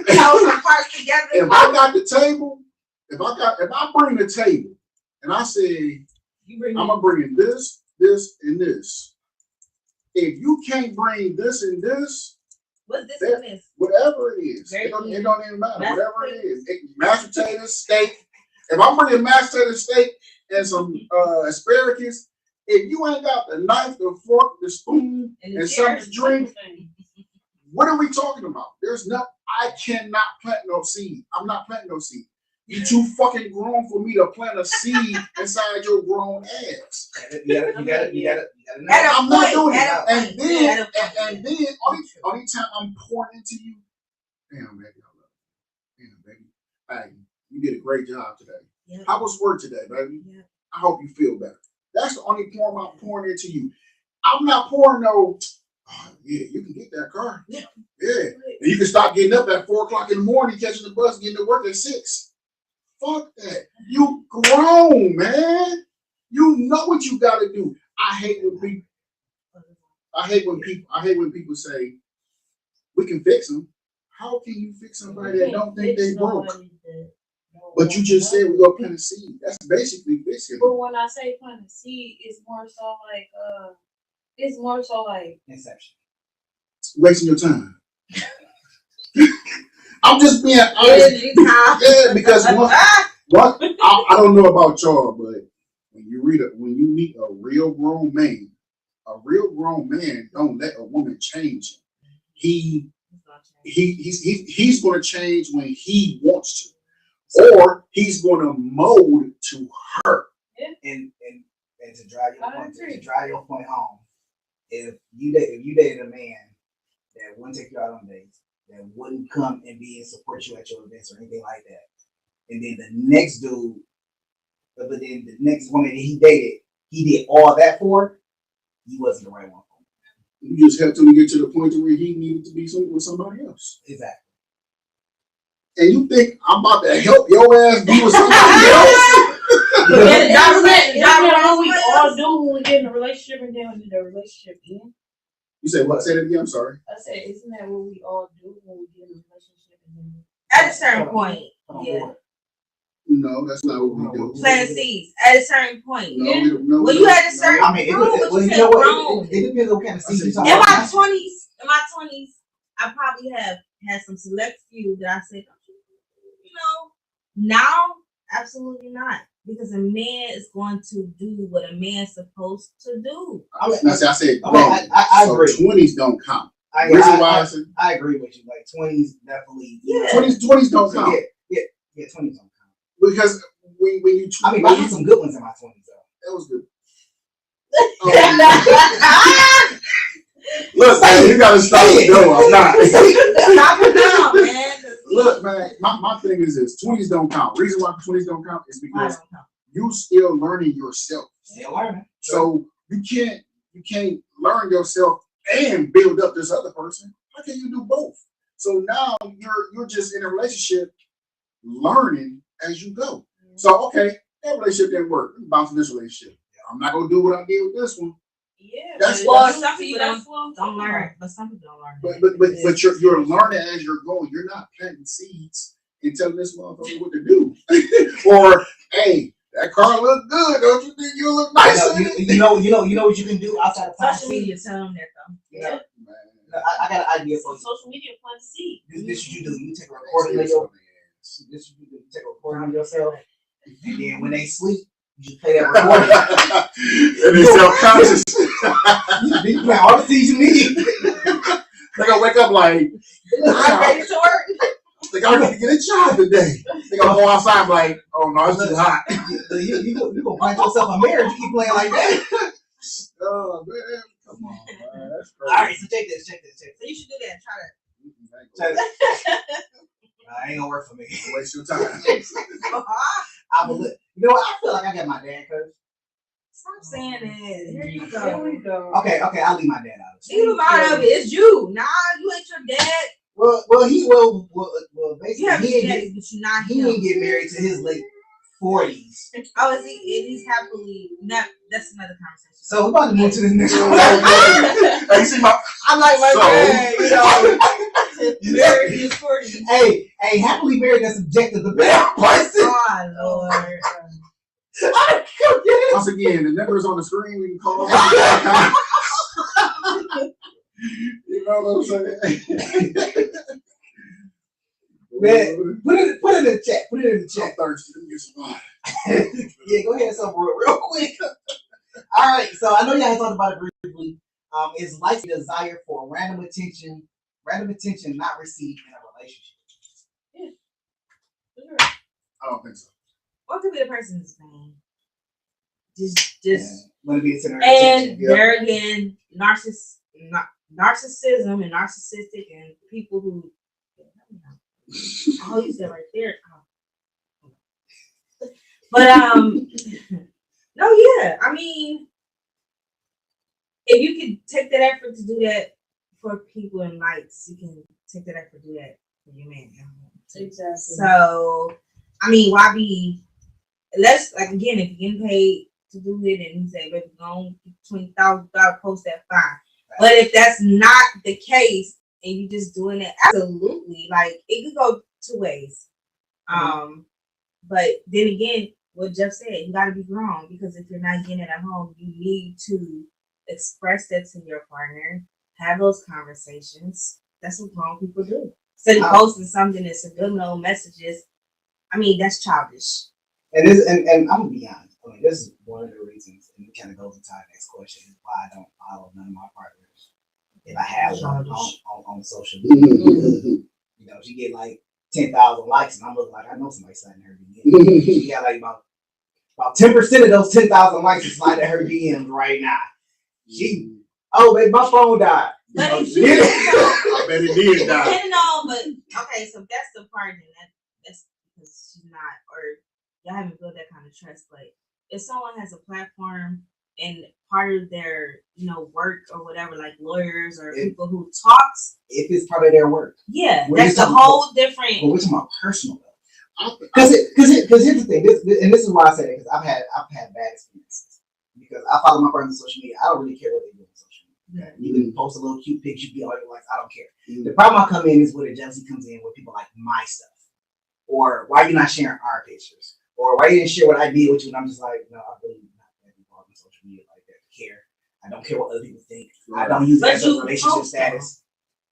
Tell some parts together. If I got the table, if I bring the table and I say I'm gonna bring in this, and this. If you can't bring this and this, what's this and this? Whatever it is, it don't even matter. Whatever it is, mashed potatoes, steak. If I'm bringing mashed potatoes, steak, and some asparagus, if you ain't got the knife, the fork, the spoon, and something to drink, what are we talking about? I cannot plant no seed. I'm not planting no seed. You're too fucking grown for me to plant a seed inside your grown ass. You gotta. I'm not doing it. And then, only time I'm pouring into you, damn, baby, I love you. Damn, baby. Hey, you did a great job today. Yep. How was work today, baby? Yep. I hope you feel better. That's the only pouring I'm pouring into you. I'm not pouring no, oh, yeah, you can get that car. Yeah. And you can stop getting up at 4 o'clock in the morning, catching the bus, getting to work at 6. Fuck that. You grown, man. You know what you gotta do. I hate when people say we can fix them. How can you fix somebody that don't think they broke? But you just said we're gonna plant a seed. That's basically fixing. But when I say plant a seed, it's more so like inception. Wasting your time. I'm just being honest. Yeah, because what I don't know about y'all, but when you meet a real grown man don't let a woman change him. He's going to change when he wants to, or he's going to mold to her. And to drive your point home, if you dated a man that wouldn't take you out on dates, that wouldn't come and be and support you at your events or anything like that, and then the next dude, but then the next woman that he dated, he did all that for, he wasn't the right one for him. You just helped him to get to the point where he needed to be with somebody else. Exactly. And you think I'm about to help your ass be with somebody else? That's what we all do when we get in a relationship and then when the relationship ends. You say what? Say that again. I'm sorry. I said, isn't that what we all do when we get in a relationship and then at a certain point? Yeah. No, that's not what we do. Planting seeds at a certain point. No, well, you had a certain. It depends on what kind of seeds you in my 20s, I probably have had some select few that I said, now absolutely not. Because a man is going to do what a man's supposed to do. I said, I agree. 20s don't count. I agree with you. Like 20s definitely. Yeah. 20s don't count. Yeah, 20s don't count. Because when you, I had some good ones in my 20s though. That was good. Look, man, you gotta stop it. No, I'm not. Stop it now, man. Look, man, my thing is this: 20s don't count. Reason why 20s don't count is because you still learning yourself. Still learning. So you can't learn yourself and build up this other person. How can you do both? So now you're just in a relationship learning as you go. So okay, that relationship didn't work. Bounce in this relationship. I'm not gonna do what I did with this one. Yeah, some people don't learn, but some people don't learn. But you're learning as you're going. You're not planting seeds and telling this motherfucker what to do. Or hey, that car look good, don't you think you look nice? You know what you can do outside of social media. Tell them that though. Yeah. I got an idea for you. Social media plant seed. This is what you do. You take a recording of your. This you do. You take a recording of yourself, and then when they sleep, you just play that recording. And they self-conscious. You plant all the seeds you need. They gonna wake up like, I'm ready to work. They gotta get a job today. They gonna go outside like, oh no, it's too hot. You gonna find yourself a marriage. You keep playing like that. Oh man, come on, man. That's crazy. All right, so check this. So you should do that. Try that. Nah, ain't gonna work for me. Don't waste your time. I believe. You know what? I feel like I got my dad cursed. Stop saying that. Here you go. Here we go. Okay, I'll leave my dad out. Leave him out of it. It's you. Nah, you ain't your dad. Well, basically, You have daddy, but you're not he didn't get married to his late 40s. Oh, is he? He's happily. That's another conversation. So we're about to move to the next one. Hey, see my. I'm like my dad, you know. Married in his 40s. Hey, happily married that's subjective to bad person. Oh Lord. Once again, the number is on the screen. We can call. You know what I'm saying? Man, put it in the chat. Put it in the chat. I'm thirsty. Let me get some water. Yeah, go ahead, so real quick. All right, so I know y'all talked about it briefly. Is life a desire for random attention not received in a relationship? Yeah. I don't think so. What could be the person's name? Just want to be center and there again, narcissism and narcissistic and people who you said right there. Oh. But no, yeah. I mean, if you could take that effort to do that for people in lights, you can take that effort to do that for your man. Exactly. So, I mean, why be? Let's like again, if you're getting paid to do it, and you say, "Baby, go $20,000 post that fine." But if that's not the case, and you just doing it, absolutely, like it could go two ways. But then again, what Jeff said, you got to be grown, because if you're not getting it at home, you need to express that to your partner, have those conversations. That's what grown people do. Instead of posting something that's subliminal messages, I mean, that's childish. And I'm gonna be honest. I mean, this is one of the reasons, and it kind of goes into our next question, is why I don't follow none of my partners. If I have one on social media, you know, she get like 10,000 likes, and I'm looking like I know somebody sliding her DM. She got like about 10% of those 10,000 likes is sliding her DMs right now. Babe, my phone died. But I bet it did die. Depending on, but okay, so that's the part, and that's because she's not, or y'all haven't built that kind of trust. But if someone has a platform and part of their, work or whatever, like lawyers or people who talks, if it's part of their work, that's a whole different. But we're talking about personal though, because here's the thing, and this is why I say it, because I've had bad experiences, because I follow my friends on social media. I don't really care what they do on social media. You can post a little cute picture, be all your likes. I don't care. The problem I come in is where the jealousy comes in, where people like my stuff, or why you not sharing our pictures, or why you didn't share what I did with you, and I'm just like, no, I really not that involved in social media like that to care. I don't care what other people think. I don't use it as a relationship status.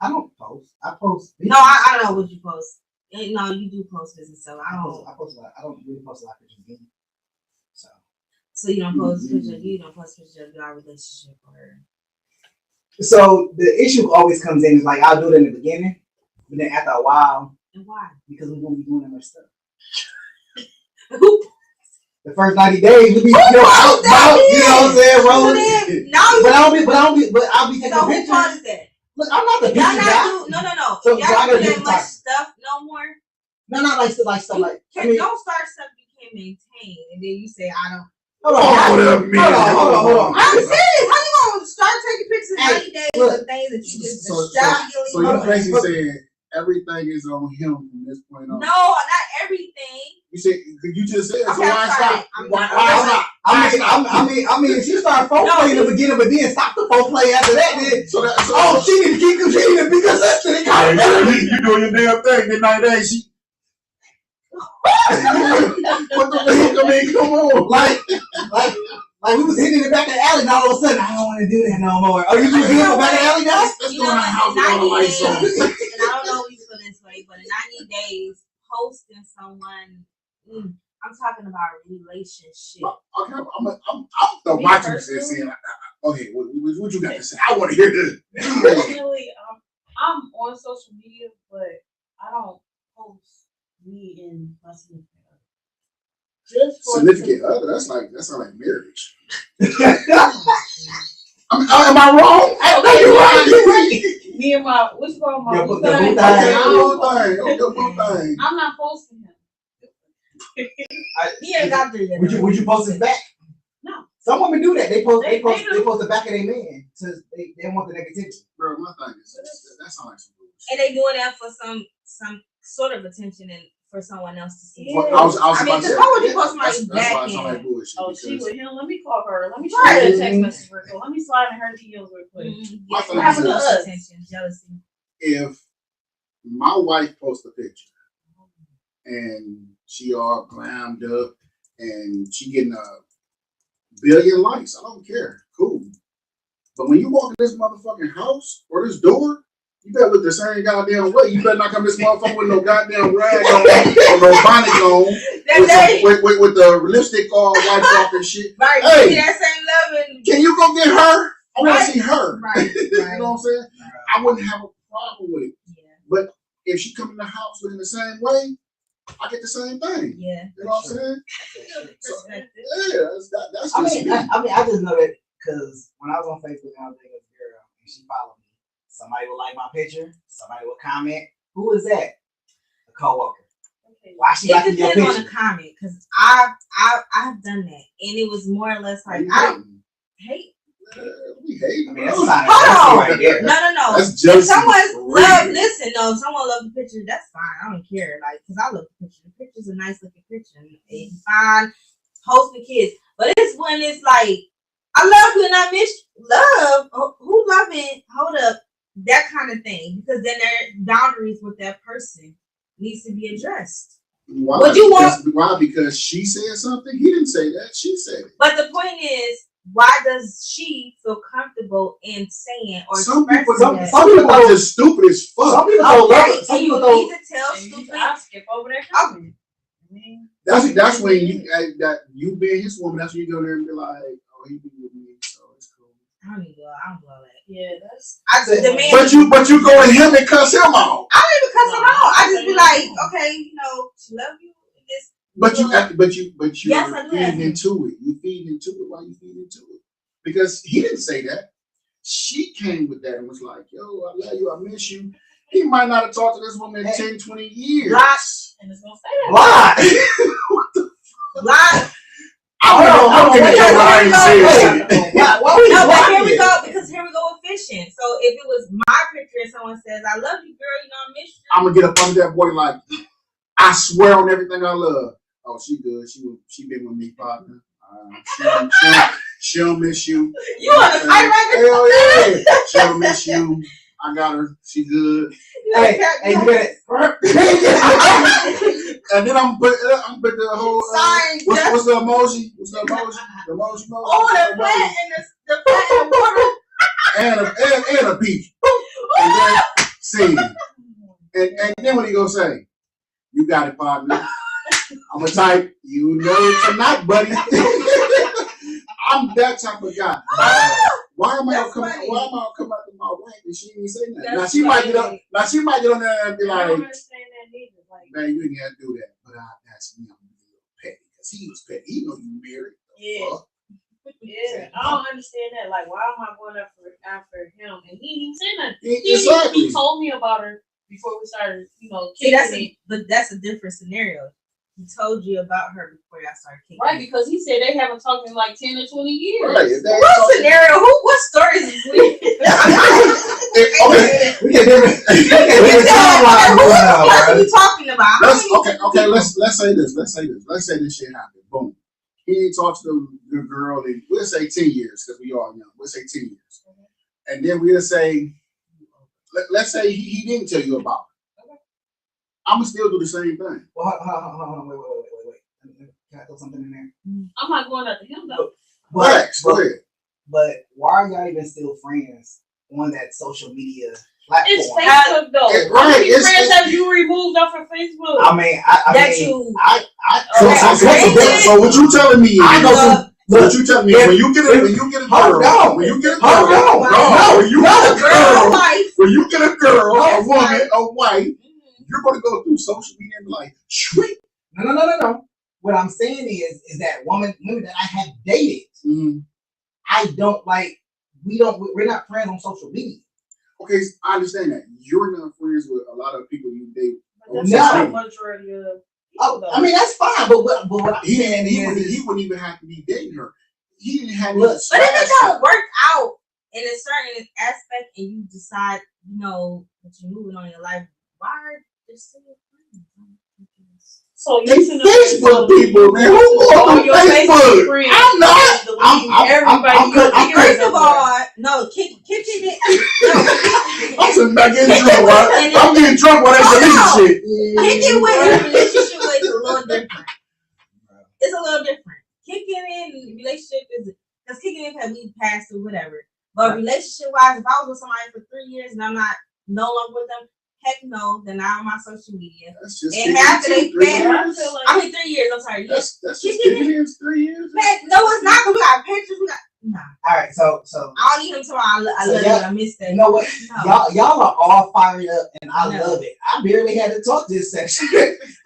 I don't post. I post. No, I don't know what you post. No, you do post business, so I don't. I post a lot. I don't really post a lot of pictures of me. So you don't post pictures of you. You don't post pictures of your relationship, or. So the issue always comes in is like I'll do it in the beginning, but then after a while, And why? because we're gonna be doing that much stuff. The first 90 days we be out, you know what I'm saying, rolling. But I'll be taking So who pictures. caused that? Look, I'm not the picture Y'all guy. no. So Y'all I don't gotta do do that much stuff no more. No, not like stuff like. I mean, Don't start stuff you can't maintain, and then you say I don't. hold on. I'm serious. How you gonna start taking pictures 90 days of things that you just distractingly? So you're basically saying everything is on him from this point on. No, not everything. You said you just said so. Okay, Why stop? Why stop? I mean, if you start foreplay in the beginning, but then stop the foreplay after that, then she need to keep continuing to be consistent. You doing your damn thing. Then 90 days, she. What the fuck? I mean, come on, like we was hitting the back of the alley, and all of a sudden, I don't want to do that no more. Are you just hitting the back of the alley now? Let's go in the house with all the lights on. And I don't know if you feel this way, but in 90 days, posting someone, I'm talking about a relationship. Okay, I'm the watching this and okay, what you got to say? I want to hear this. Personally, I'm on social media, but I don't post me and my significant other. Just for Significant other? That's not like marriage. Am I wrong? Okay, You're right. me and my what's called my Your son. thing. I'm not posting him. He ain't got there yet. Would you post his back? No. Some women do that. They post do. the back of their man. They want the negativity. Bro, my thing is that sounds like some bullshit. And they doing that for some sort of attention and for someone else to see. Yeah. I was about to say. how would you post my That's why back it sounds like bullshit. Oh, she because with him. Let me call her. Let me try to text message her. Let me slide in her DMs real quick. My What thing happened to is us? Attention, jealousy. if my wife posts a picture and she all glammed up and she getting a billion likes, I don't care. Cool. But when you walk in this motherfucking house or this door, you better look the same goddamn way. You better not come this motherfucker with no goddamn rag on or no bonnet on with the lipstick all wiped off and shit. Right, Hey, see that same love and can you go get her? I want to see her. Right. You know what I'm saying? I wouldn't have a problem with it. Yeah. But if she come in the house looking the same way, I get the same thing. Yeah. You know what I'm saying? Yeah, that's I just mean, me. I just know that because when I was on Facebook, I was dating a girl and she followed me. Somebody would like my picture. Somebody would comment. Who is that? A coworker. Why she It liking your depends on picture? the comment because I've done that and it was more or less like I don't hate. We hate. I mean, that's Hold fine. on. Right there. No. That's If jealousy. someone if someone loves the picture, that's fine. I don't care. Like, cause I love the picture. The picture's a nice looking picture. It's fine. Posting kids, but it's when it's like, I love you and I miss you. Love. Who love it? Hold up. That kind of thing. Because then their boundaries with that person needs to be addressed. Why? Would you Why? Because she said something. He didn't say that. She said it. But the point is, why does she feel comfortable in saying or Some expressing people, that? some people are just stupid as fuck. Some people don't love it. Some And you people don't. need to tell And you stupid. I'll skip over that comment. I mean, That's when you being his woman. That's when you go there and be like, oh, he be with me, so it's cool. I don't do all that. yeah, that's. The man. But you go at him and cuss him out. I don't even cuss him out. I just be like, okay, she love you. But you Yes, I do feeding that. into it. You feeding into it. Why you feeding into it? Because he didn't say that. She came with that and was like, yo, I love you, I miss you. He might not have talked to this woman in 10, 20 years. Lots. And it's gonna say that. Why? Lots. I'm gonna get your line Why we No, but lying? here we go, because here we go with fishing. So if it was my picture and someone says, I love you, girl, I miss you. I'm gonna get up under that boy like, I swear on everything I love. Oh, she good. She been with me, partner. She don't miss you. You on the fight record? Hell yeah. She don't miss you. I got her. She good. Hey, you better. And then I'm put the whole. Sorry, What's the emoji? What's the emoji? The emoji. Oh, the plant and the plant and the water. And a peach. And then see. And then what he gonna say? You got it, partner. I'm a type. You know tonight, buddy. I'm that type of guy. Why am I coming out to my wife and she didn't say nothing? Now she might get on there and be like, I don't understand that neither. Like, man, you didn't have to do that. But that's me. I'm a little petty because he was petty. He know you married. Yeah. Yeah, I don't understand that. Like, why am I going after him? And he didn't say nothing. He told me about her before we started, but that's a different scenario. He told you about her before y'all started kicking. Right, because he said they haven't talked in like 10 or 20 years. Right. What scenario? What stories is this? Okay. We get different. What are we talking about? Okay. Let's say this. Let's say this shit happened. Boom. He talks to the girl in, we'll say 10 years because we all young. We'll say 10 years. And then we'll say, let's say he didn't tell you about it. Okay. I'm going to still do the same thing. Well, hold on. Wait. Can I throw something in there? I'm not going after him, though. But why are y'all even still friends on that social media platform? It's Facebook, though. How many friends have you removed off of Facebook? I mean, So what you telling me is, what you telling me, when you get a girl, a woman, a wife, you're going to go through social media and be like, sweet. No. What I'm saying is that women that I have dated, I don't like. We're not friends on social media. Okay, I understand that you're not friends with a lot of people you date. That's not a majority of. I mean, that's fine, but what I'm saying is he wouldn't even have to be dating her. He didn't have. But if it don't work out in a certain aspect, and you decide, that you're moving on in your life, why are you still friends? So you Facebook people, man. Who on Facebook? I'm not. First of all, no, kicking it. I'm sitting back in drunk. I'm getting drunk while that's relationship. Kicking with a relationship is a little different. It's a little different. Kicking in relationship is because kicking in can be past or whatever. But relationship wise, if I was with somebody for 3 years and I'm not no longer with them, heck no, they're not on my social media. And after they family, 3 years. I'm sorry. That's just kicking in 3 years. Man, no, it's not. We got pictures. We got. Nah. All right, so I don't need them tomorrow. I love you. I miss that. You know what? No. Y'all are all fired up, and I love it. I barely had to talk this section.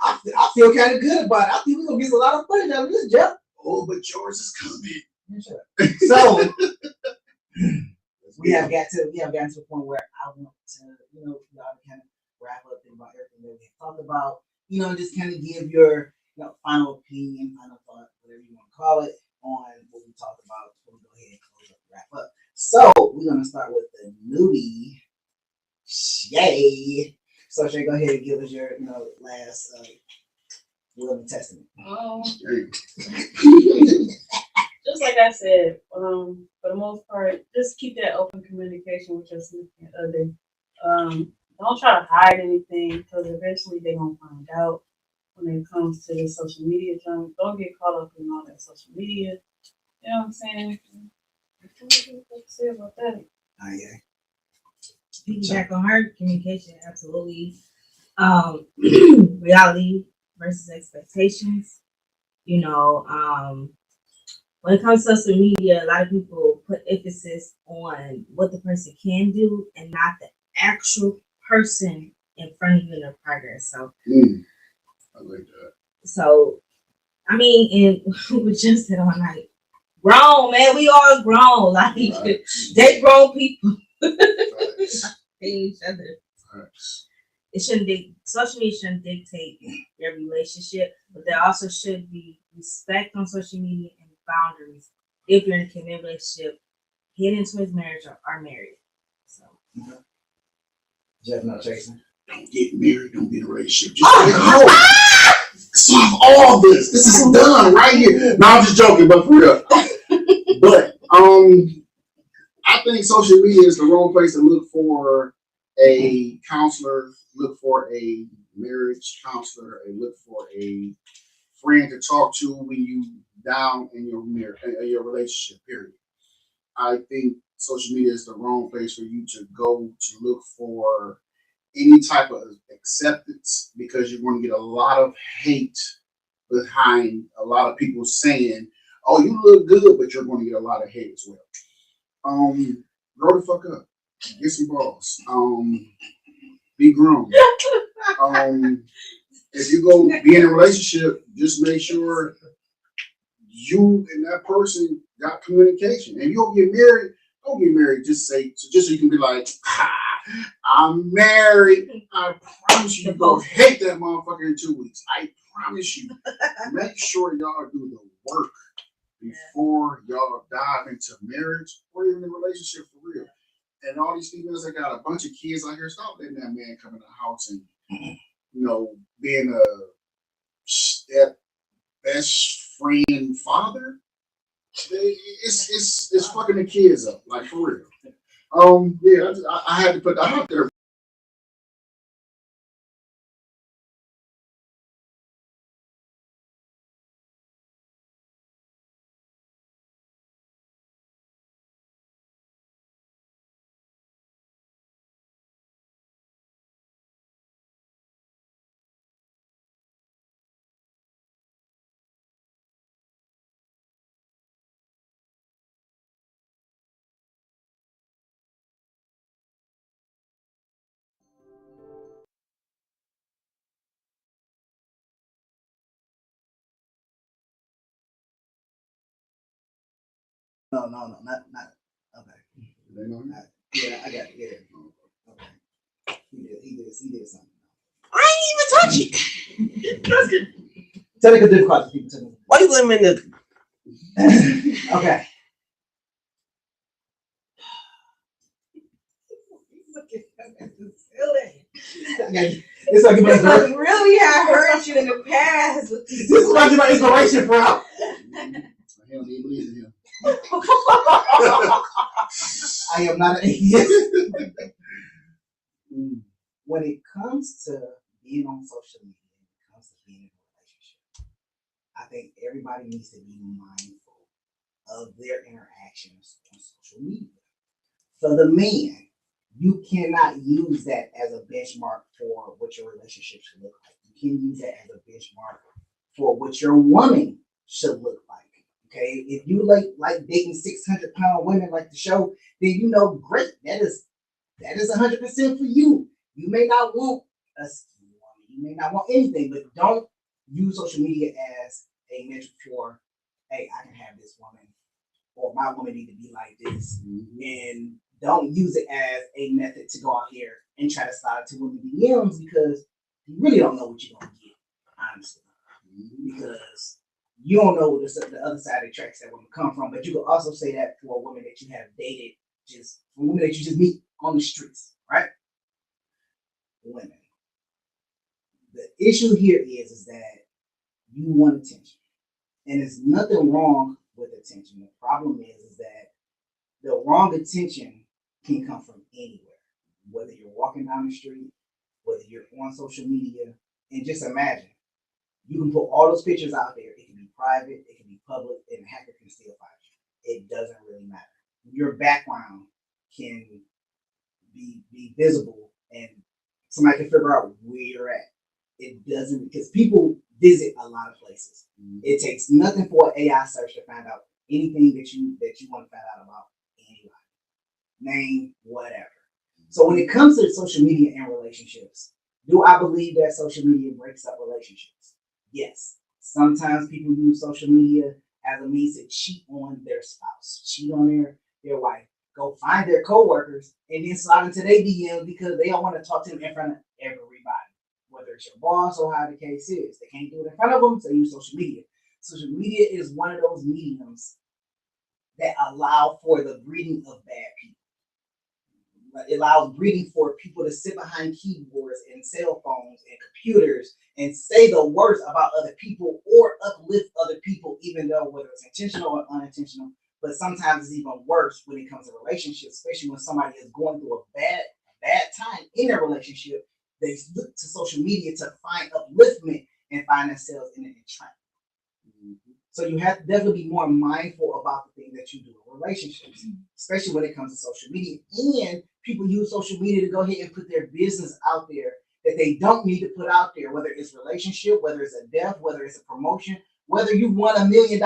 I feel kind of good about it. I think we're gonna get a lot of footage out of this, Jeff. Oh, but yours is coming. So we have gotten to the point where I want to, y'all to kind of wrap up about everything that we have talked about, just kind of give your final opinion, final thought, whatever you want to call it, on what we talked about. We'll go ahead and close up, wrap up. So we're gonna start with the newbie, Chey. So Chey, go ahead and give us your last will and testament. Just like I said, for the most part, just keep that open communication with your significant other. Don't try to hide anything because eventually they're gonna find out when it comes to the social media junk. Don't get caught up in all that social media. You know what I'm saying? What to say about that? Anye. Piggyback on her communication, absolutely. Reality versus expectations. When it comes to social media, a lot of people put emphasis on what the person can do and not the actual person in front of you in their progress. So, I like that. So, I mean, and we just said all night, grown, man, we all grown. Like, they grown people. Each other. It social media shouldn't dictate your relationship, but there also should be respect on social media and boundaries if you're in a committed relationship, heading towards marriage or are married. So, Jeff, not chasing. Don't get married. Don't get in a relationship. Solve all this. This is done right here. No, I'm just joking, but for real. But I think social media is the wrong place to look for a counselor, look for a marriage counselor, and look for a friend to talk to when you down in your relationship. Period. I think social media is the wrong place for you to go to look for any type of acceptance because you're going to get a lot of hate behind a lot of people saying, "Oh, you look good," but you're going to get a lot of hate as well. Grow the fuck up. Get some balls. Be grown. If you go be in a relationship, just make sure you and that person got communication. And you don't get married just so you can be like, I'm married. I promise you, you're gonna hate that motherfucker in 2 weeks. I promise you. Make sure y'all do the work before y'all dive into marriage or even a relationship for real. And all these females that got a bunch of kids out here, stop letting that man come in the house and being a best friend father. It's fucking the kids up, like for real. Yeah, I had to put that out there. No, not. Okay. Yeah, I got it. Yeah. Okay. He did something. I ain't even touch it. Technical difficulties, people. Technical. Why you let him in the? Okay. It's like Because really, I heard you in the past. This is like my inspiration, bro. I don't even believe in him. I am not an atheist. When it comes to being on social media, when it comes to being in a relationship, I think everybody needs to be mindful of their interactions on social media. For the man, you cannot use that as a benchmark for what your relationship should look like. You can use that as a benchmark for what your woman should look like. Okay, if you like dating 600-pound women like the show, then great. That is 100% for you. You may not want a skinny woman, you may not want anything, but don't use social media as a metric for, hey, I can have this woman, or my woman need to be like this, and don't use it as a method to go out here and try to slide to women DMs because you really don't know what you're gonna get, honestly, because you don't know the other side of the tracks that women come from. But you can also say that for a woman that you have dated, just for women that you just meet on the streets, right? Women. The issue here is that you want attention, and there's nothing wrong with attention. The problem is that the wrong attention can come from anywhere, whether you're walking down the street, whether you're on social media, and just imagine, you can put all those pictures out there. It can be private, it can be public, and a hacker can still find you. It doesn't really matter. Your background can be visible, and somebody can figure out where you're at. It doesn't, because people visit a lot of places. It takes nothing for an AI search to find out anything that you want to find out about anybody. Name, whatever. So when it comes to social media and relationships, do I believe that social media breaks up relationships? Yes. Sometimes people use social media as a means to cheat on their spouse, cheat on their wife, go find their coworkers, and then slide into their DMs because they don't want to talk to them in front of everybody, whether it's your boss or how the case is. They can't do it in front of them, so they use social media. Social media is one of those mediums that allow for the breeding of bad people. It allows breeding for people to sit behind keyboards and cell phones and computers and say the worst about other people or uplift other people, even though whether it's intentional or unintentional. But sometimes it's even worse when it comes to relationships, especially when somebody is going through a bad time in a relationship. They look to social media to find upliftment and find themselves in an entrapment. So you have to definitely be more mindful about the things that you do in relationships, especially when it comes to social media. And people use social media to go ahead and put their business out there that they don't need to put out there, whether it's relationship, whether it's a death, whether it's a promotion, whether you won $1 million.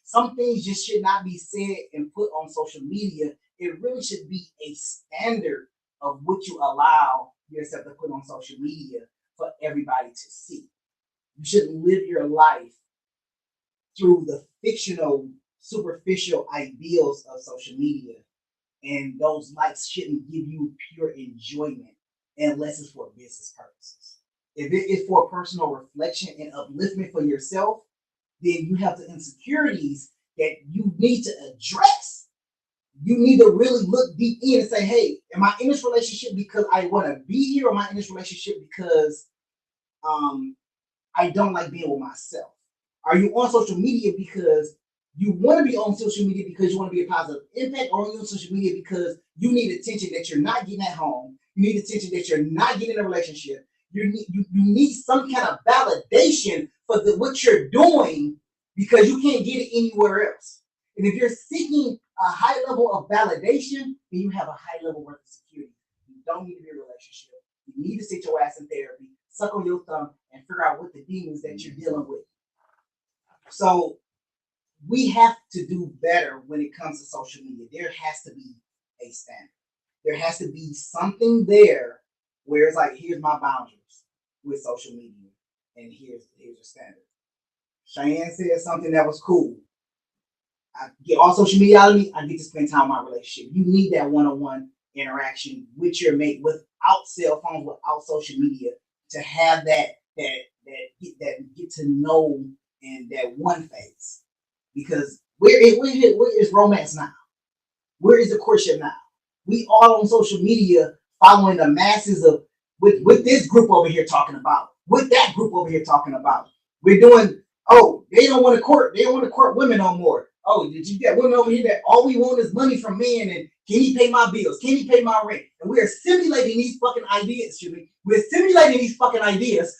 Some things just should not be said and put on social media it really should be a standard of what you allow yourself to put on social media for everybody to see. You shouldn't live your life through the fictional, superficial ideals of social media. And those likes shouldn't give you pure enjoyment unless it's for business purposes. If it is for personal reflection and upliftment for yourself, then you have the insecurities that you need to address. You need to really look deep in and say, hey, am I in this relationship because I want to be here, or am I in this relationship because I don't like being with myself? Are you on social media because you want to be on social media because you want to be a positive impact, or are you on social media because you need attention that you're not getting at home? You need attention that you're not getting in a relationship. You need some kind of validation for what you're doing because you can't get it anywhere else. And if you're seeking a high level of validation, then you have a high level of security. You don't need to be in a relationship. You need to sit your ass in therapy, suck on your thumb, and figure out what the demons that you're dealing with. So we have to do better when it comes to social media. There has to be a standard. There has to be something there where it's like, here's my boundaries with social media, and here's a standard. Cheyenne said something that was cool. I get all social media out of me, I get to spend time in my relationship. You need that one-on-one interaction with your mate without cell phones, without social media, to have that get to know and that one phase. Because where is romance now? Where is the courtship now? We all on social media following the masses of with this group over here talking about, with that group over here talking about. We're doing, they don't want to court women no more. Oh, did you get women over here that all we want is money from men, and can he pay my bills? Can he pay my rent? And we are simulating these fucking ideas, Jimmy. We're simulating these fucking ideas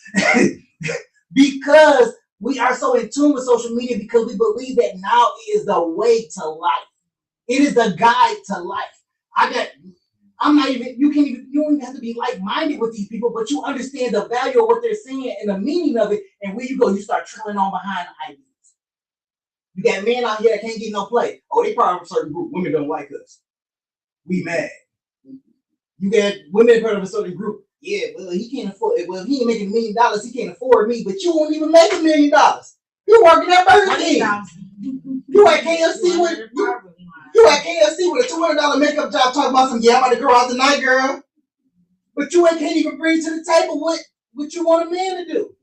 because we are so in tune with social media, because we believe that now is the way to life. It is the guide to life. You don't even have to be like-minded with these people, but you understand the value of what they're saying and the meaning of it, and where you go, you start trailing on behind the ideas. You got men out here that can't get no play. Oh, they part of a certain group. Women don't like us. We mad. You got women part of a certain group. Yeah, well, he can't afford it. Well, if he ain't making $1 million, he can't afford me, but you won't even make $1 million. You working at Burger King. You at KFC with a $200 makeup job talking about some, I'm about to go out tonight, girl. But you can't even bring to the table what you want a man to do.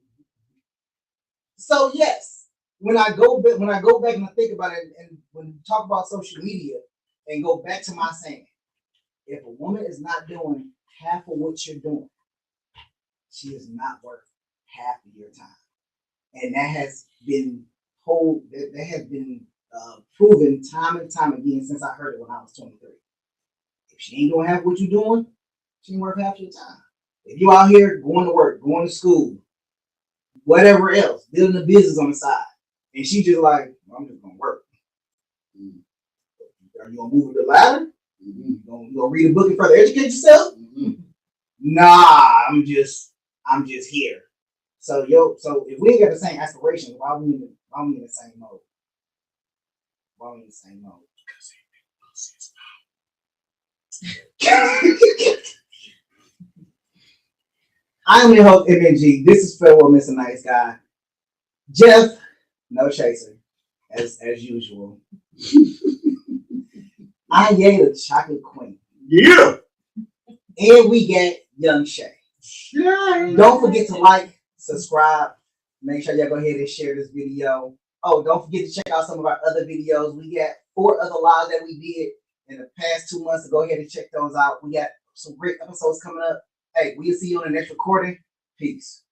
So yes, when I go back and I think about it, and when you talk about social media and go back to my saying, if a woman is not doing half of what you're doing, she is not worth half of your time. And that has been proven time and time again since I heard it when I was 23. If she ain't doing half what you're doing, she ain't worth half your time. If you out here going to work, going to school, whatever else, building a business on the side, and she just like, I'm just gonna work. Are you gonna move the ladder? You gonna read a book and further educate yourself? Nah, I'm just here. So if we ain't got the same aspirations, why are we in the same mode? Why are we in the same mode? I'm your host, MNG. This is Farewell, Mr. Nice Guy. Jeff, no chaser, as usual. Anye, the chocolate queen. Yeah. And we get young Chey. Don't forget to like, subscribe. Make sure y'all go ahead and share this video. Oh, don't forget to check out some of our other videos. We got 4 other lives that we did in the past 2 months. So go ahead and check those out. We got some great episodes coming up. Hey, we'll see you on the next recording. Peace.